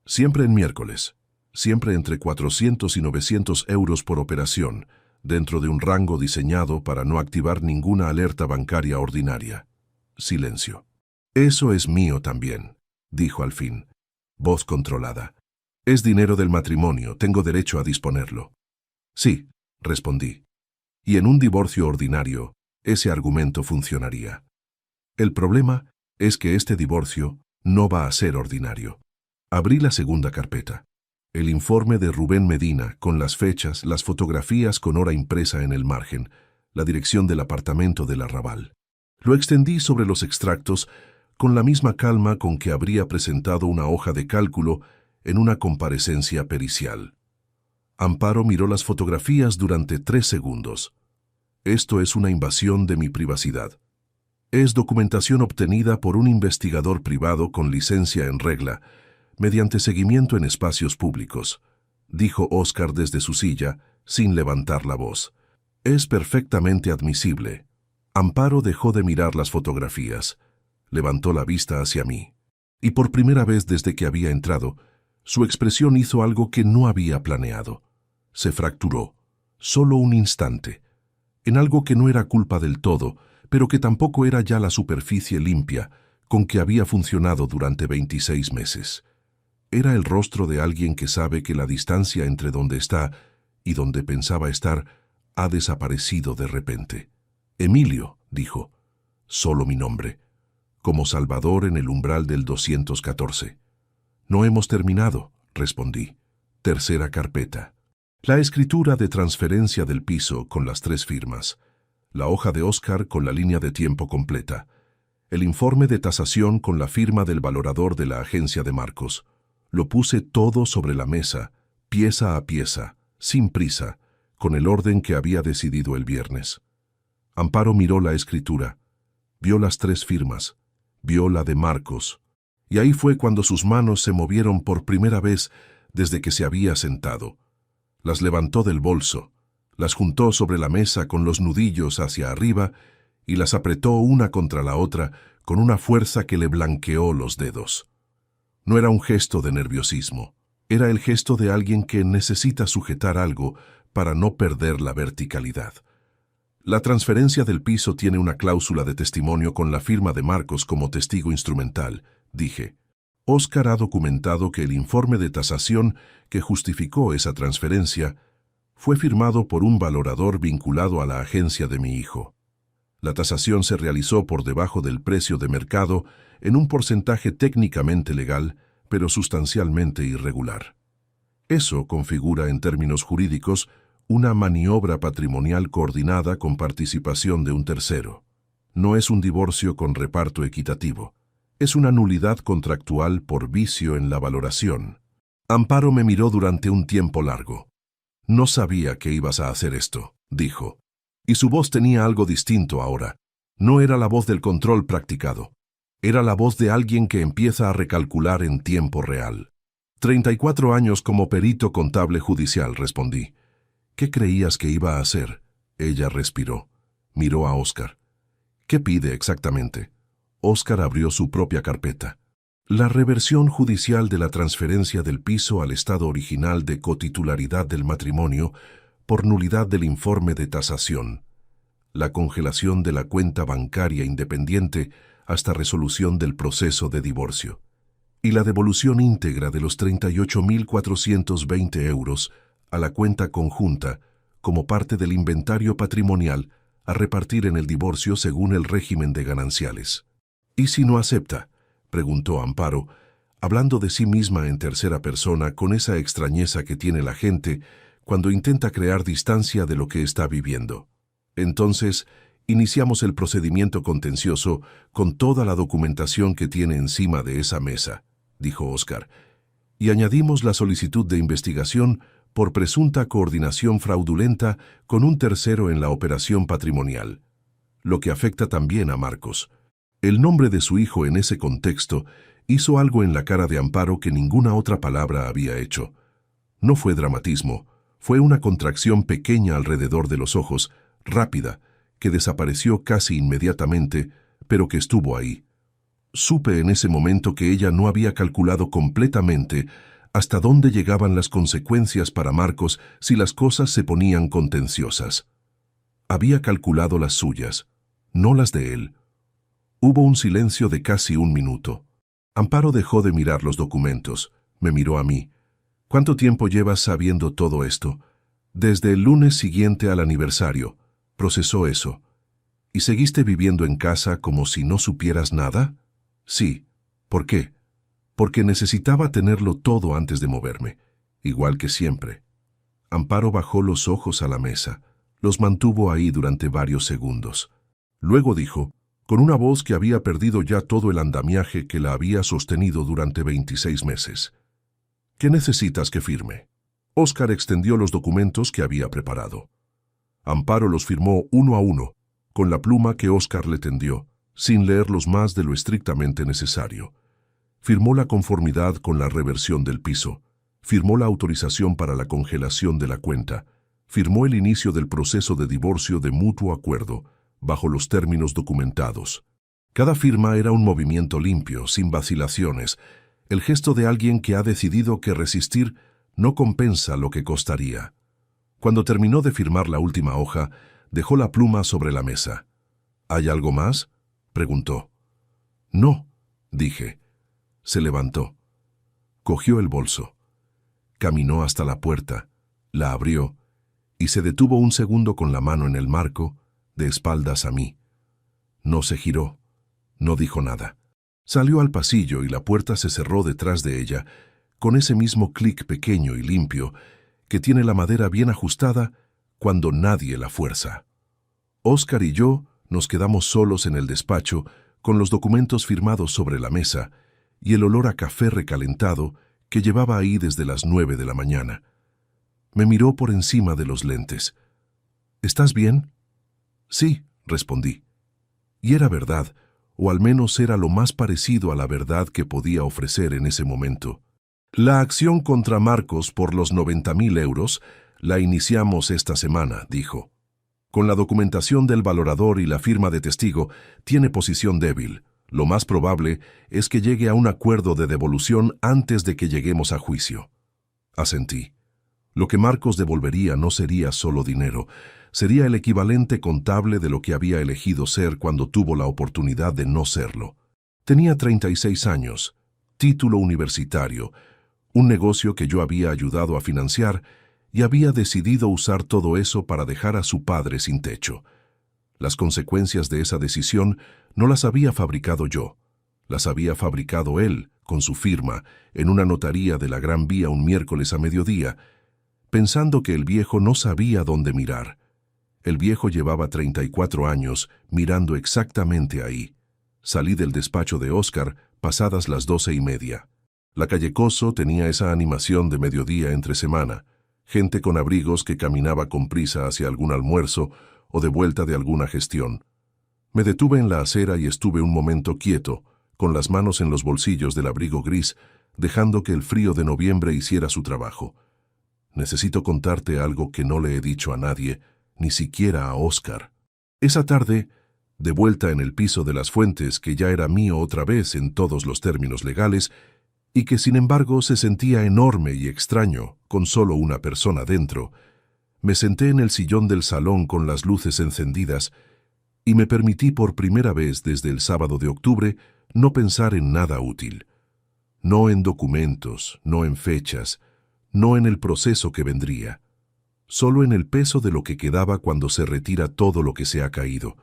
Siempre en miércoles, siempre entre 400 y 900 euros por operación, dentro de un rango diseñado para no activar ninguna alerta bancaria ordinaria. Silencio. Eso es mío también, dijo al fin, voz controlada. Es dinero del matrimonio, tengo derecho a disponerlo. Sí, respondí. Y en un divorcio ordinario, ese argumento funcionaría. El problema es que este divorcio no va a ser ordinario. Abrí la segunda carpeta. El informe de Rubén Medina, con las fechas, las fotografías con hora impresa en el margen, la dirección del apartamento del Arrabal. Lo extendí sobre los extractos con la misma calma con que habría presentado una hoja de cálculo en una comparecencia pericial. Amparo miró las fotografías durante 3 segundos. Esto es una invasión de mi privacidad. Es documentación obtenida por un investigador privado con licencia en regla, mediante seguimiento en espacios públicos, dijo Óscar desde su silla, sin levantar la voz. Es perfectamente admisible. Amparo dejó de mirar las fotografías. Levantó la vista hacia mí. Y por primera vez desde que había entrado, su expresión hizo algo que no había planeado. Se fracturó, solo un instante, en algo que no era culpa del todo, pero que tampoco era ya la superficie limpia con que había funcionado durante 26 meses. Era el rostro de alguien que sabe que la distancia entre donde está y donde pensaba estar ha desaparecido de repente. Emilio, dijo, solo mi nombre, como Salvador en el umbral del 214. No hemos terminado, respondí. Tercera carpeta. La escritura de transferencia del piso con las 3 firmas. La hoja de Óscar con la línea de tiempo completa. El informe de tasación con la firma del valorador de la agencia de Marcos. Lo puse todo sobre la mesa, pieza a pieza, sin prisa, con el orden que había decidido el viernes. Amparo miró la escritura, vio las 3 firmas, vio la de Marcos, y ahí fue cuando sus manos se movieron por primera vez desde que se había sentado. Las levantó del bolso, las juntó sobre la mesa con los nudillos hacia arriba y las apretó una contra la otra con una fuerza que le blanqueó los dedos. No era un gesto de nerviosismo, era el gesto de alguien que necesita sujetar algo para no perder la verticalidad. La transferencia del piso tiene una cláusula de testimonio con la firma de Marcos como testigo instrumental, dije. Óscar ha documentado que el informe de tasación que justificó esa transferencia fue firmado por un valorador vinculado a la agencia de mi hijo. La tasación se realizó por debajo del precio de mercado en un porcentaje técnicamente legal, pero sustancialmente irregular. Eso configura en términos jurídicos una maniobra patrimonial coordinada con participación de un tercero. No es un divorcio con reparto equitativo. Es una nulidad contractual por vicio en la valoración. Amparo me miró durante un tiempo largo. No sabía que ibas a hacer esto, dijo. Y su voz tenía algo distinto ahora. No era la voz del control practicado. Era la voz de alguien que empieza a recalcular en tiempo real. 34 años como perito contable judicial, respondí. ¿Qué creías que iba a hacer? Ella respiró. Miró a Oscar. ¿Qué pide exactamente? Oscar abrió su propia carpeta. La reversión judicial de la transferencia del piso al estado original de cotitularidad del matrimonio por nulidad del informe de tasación. La congelación de la cuenta bancaria independiente hasta resolución del proceso de divorcio. Y la devolución íntegra de los 38.420 euros a la cuenta conjunta como parte del inventario patrimonial a repartir en el divorcio según el régimen de gananciales. ¿Y si no acepta?, preguntó Amparo, hablando de sí misma en tercera persona con esa extrañeza que tiene la gente cuando intenta crear distancia de lo que está viviendo. Entonces, iniciamos el procedimiento contencioso con toda la documentación que tiene encima de esa mesa, dijo Oscar, y añadimos la solicitud de investigación por presunta coordinación fraudulenta con un tercero en la operación patrimonial, lo que afecta también a Marcos. El nombre de su hijo en ese contexto hizo algo en la cara de Amparo que ninguna otra palabra había hecho. No fue dramatismo, fue una contracción pequeña alrededor de los ojos, rápida, que desapareció casi inmediatamente, pero que estuvo ahí. Supe en ese momento que ella no había calculado completamente hasta dónde llegaban las consecuencias para Marcos si las cosas se ponían contenciosas. Había calculado las suyas, no las de él. Hubo un silencio de casi un minuto. Amparo dejó de mirar los documentos. Me miró a mí. ¿Cuánto tiempo llevas sabiendo todo esto? Desde el lunes siguiente al aniversario. Procesó eso. ¿Y seguiste viviendo en casa como si no supieras nada? Sí. ¿Por qué? Porque necesitaba tenerlo todo antes de moverme, igual que siempre. Amparo bajó los ojos a la mesa. Los mantuvo ahí durante varios segundos. Luego dijo, con una voz que había perdido ya todo el andamiaje que la había sostenido durante 26 meses. ¿Qué necesitas que firme? Oscar extendió los documentos que había preparado. Amparo los firmó uno a uno, con la pluma que Oscar le tendió, sin leerlos más de lo estrictamente necesario. Firmó la conformidad con la reversión del piso, firmó la autorización para la congelación de la cuenta, firmó el inicio del proceso de divorcio de mutuo acuerdo, bajo los términos documentados. Cada firma era un movimiento limpio, sin vacilaciones, el gesto de alguien que ha decidido que resistir no compensa lo que costaría. Cuando terminó de firmar la última hoja, dejó la pluma sobre la mesa. ¿Hay algo más?, preguntó. No, dije. Se levantó. Cogió el bolso. Caminó hasta la puerta, la abrió y se detuvo un segundo con la mano en el marco, de espaldas a mí. No se giró, no dijo nada. Salió al pasillo y la puerta se cerró detrás de ella, con ese mismo clic pequeño y limpio que tiene la madera bien ajustada cuando nadie la fuerza. Oscar y yo nos quedamos solos en el despacho con los documentos firmados sobre la mesa y el olor a café recalentado que llevaba ahí desde las 9 de la mañana. Me miró por encima de los lentes. ¿Estás bien? Sí, respondí. Y era verdad, o al menos era lo más parecido a la verdad que podía ofrecer en ese momento. La acción contra Marcos por los 90.000 euros la iniciamos esta semana, dijo. Con la documentación del valorador y la firma de testigo, tiene posición débil. Lo más probable es que llegue a un acuerdo de devolución antes de que lleguemos a juicio. Asentí. Lo que Marcos devolvería no sería solo dinero, sería el equivalente contable de lo que había elegido ser cuando tuvo la oportunidad de no serlo. Tenía 36 años, título universitario, un negocio que yo había ayudado a financiar y había decidido usar todo eso para dejar a su padre sin techo. Las consecuencias de esa decisión no las había fabricado yo, las había fabricado él, con su firma, en una notaría de la Gran Vía un miércoles a mediodía, pensando que el viejo no sabía dónde mirar. El viejo llevaba 34 años mirando exactamente ahí. Salí del despacho de Oscar pasadas las 12:30. La calle Coso tenía esa animación de mediodía entre semana, gente con abrigos que caminaba con prisa hacia algún almuerzo o de vuelta de alguna gestión. Me detuve en la acera y estuve un momento quieto, con las manos en los bolsillos del abrigo gris, dejando que el frío de noviembre hiciera su trabajo. Necesito contarte algo que no le he dicho a nadie, ni siquiera a Oscar. Esa tarde, de vuelta en el piso de las Fuentes, que ya era mío otra vez en todos los términos legales, y que sin embargo se sentía enorme y extraño, con solo una persona dentro, me senté en el sillón del salón con las luces encendidas y me permití por primera vez desde el sábado de octubre no pensar en nada útil. No en documentos, no en fechas, no en el proceso que vendría. Solo en el peso de lo que quedaba cuando se retira todo lo que se ha caído.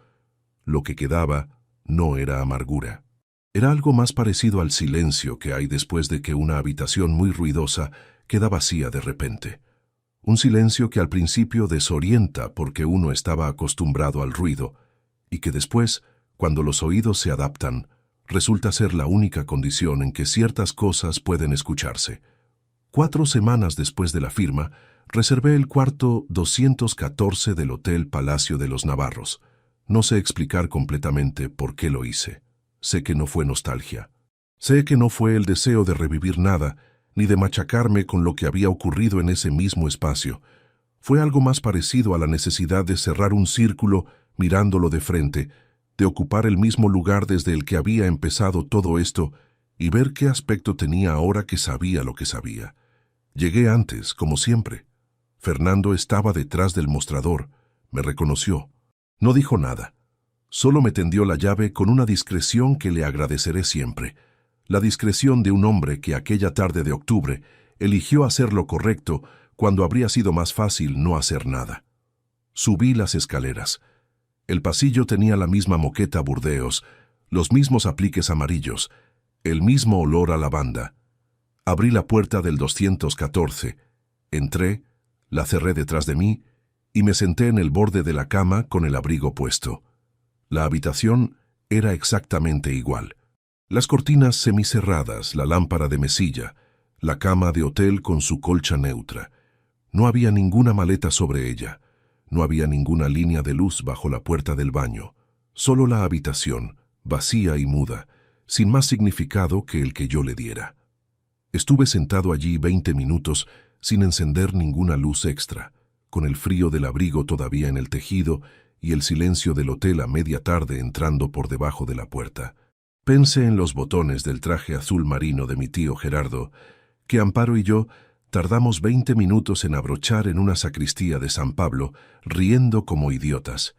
Lo que quedaba no era amargura. Era algo más parecido al silencio que hay después de que una habitación muy ruidosa queda vacía de repente. Un silencio que al principio desorienta porque uno estaba acostumbrado al ruido, y que después, cuando los oídos se adaptan, resulta ser la única condición en que ciertas cosas pueden escucharse. 4 semanas después de la firma, reservé el cuarto 214 del Hotel Palacio de los Navarros. No sé explicar completamente por qué lo hice. Sé que no fue nostalgia. Sé que no fue el deseo de revivir nada, ni de machacarme con lo que había ocurrido en ese mismo espacio. Fue algo más parecido a la necesidad de cerrar un círculo mirándolo de frente, de ocupar el mismo lugar desde el que había empezado todo esto y ver qué aspecto tenía ahora que sabía lo que sabía. Llegué antes, como siempre. Fernando estaba detrás del mostrador. Me reconoció. No dijo nada. Solo me tendió la llave con una discreción que le agradeceré siempre. La discreción de un hombre que aquella tarde de octubre eligió hacer lo correcto cuando habría sido más fácil no hacer nada. Subí las escaleras. El pasillo tenía la misma moqueta Burdeos, los mismos apliques amarillos, el mismo olor a lavanda. Abrí la puerta del 214, entré, la cerré detrás de mí y me senté en el borde de la cama con el abrigo puesto. La habitación era exactamente igual. Las cortinas semicerradas, la lámpara de mesilla, la cama de hotel con su colcha neutra. No había ninguna maleta sobre ella. No había ninguna línea de luz bajo la puerta del baño. Solo la habitación, vacía y muda, sin más significado que el que yo le diera. Estuve sentado allí 20 minutos sin encender ninguna luz extra, con el frío del abrigo todavía en el tejido y el silencio del hotel a media tarde entrando por debajo de la puerta. Pensé en los botones del traje azul marino de mi tío Gerardo, que Amparo y yo tardamos 20 minutos en abrochar en una sacristía de San Pablo, riendo como idiotas.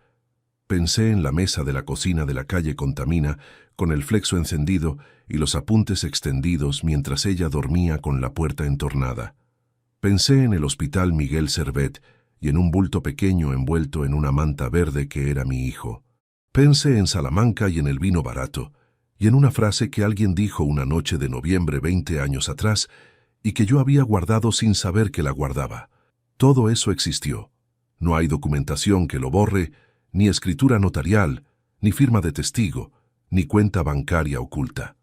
Pensé en la mesa de la cocina de la calle Contamina, con el flexo encendido y los apuntes extendidos mientras ella dormía con la puerta entornada. Pensé en el hospital Miguel Servet y en un bulto pequeño envuelto en una manta verde que era mi hijo. Pensé en Salamanca y en el vino barato, y en una frase que alguien dijo una noche de noviembre 20 años atrás y que yo había guardado sin saber que la guardaba. Todo eso existió. No hay documentación que lo borre, ni escritura notarial, ni firma de testigo, ni cuenta bancaria oculta.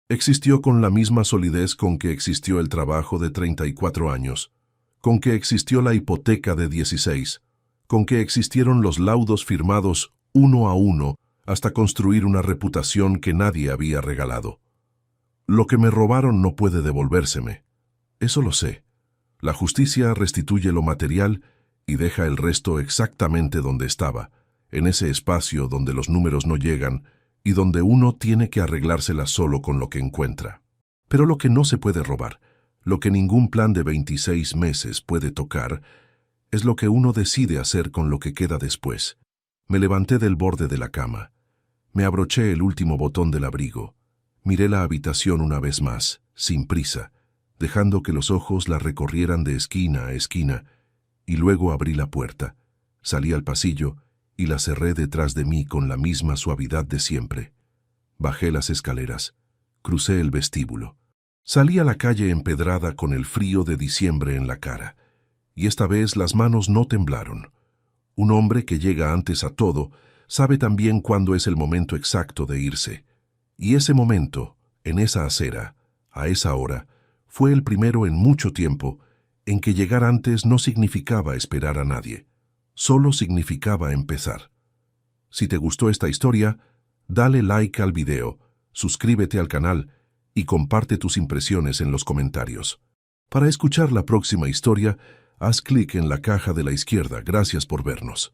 Existió con la misma solidez con que existió el trabajo de 34 años, con que existió la hipoteca de 16, con que existieron los laudos firmados uno a uno hasta construir una reputación que nadie había regalado. Lo que me robaron no puede devolvérseme. Eso lo sé. La justicia restituye lo material y deja el resto exactamente donde estaba, en ese espacio donde los números no llegan y donde uno tiene que arreglársela solo con lo que encuentra. Pero lo que no se puede robar, lo que ningún plan de 26 meses puede tocar, es lo que uno decide hacer con lo que queda después. Me levanté del borde de la cama. Me abroché el último botón del abrigo. Miré la habitación una vez más, sin prisa, dejando que los ojos la recorrieran de esquina a esquina, y luego abrí la puerta, salí al pasillo y la cerré detrás de mí con la misma suavidad de siempre. Bajé las escaleras, crucé el vestíbulo. Salí a la calle empedrada con el frío de diciembre en la cara, y esta vez las manos no temblaron. Un hombre que llega antes a todo sabe también cuándo es el momento exacto de irse, y ese momento, en esa acera, a esa hora, fue el primero en mucho tiempo en que llegar antes no significaba esperar a nadie, solo significaba empezar. Si te gustó esta historia, dale like al video, suscríbete al canal y comparte tus impresiones en los comentarios. Para escuchar la próxima historia, haz clic en la caja de la izquierda. Gracias por vernos.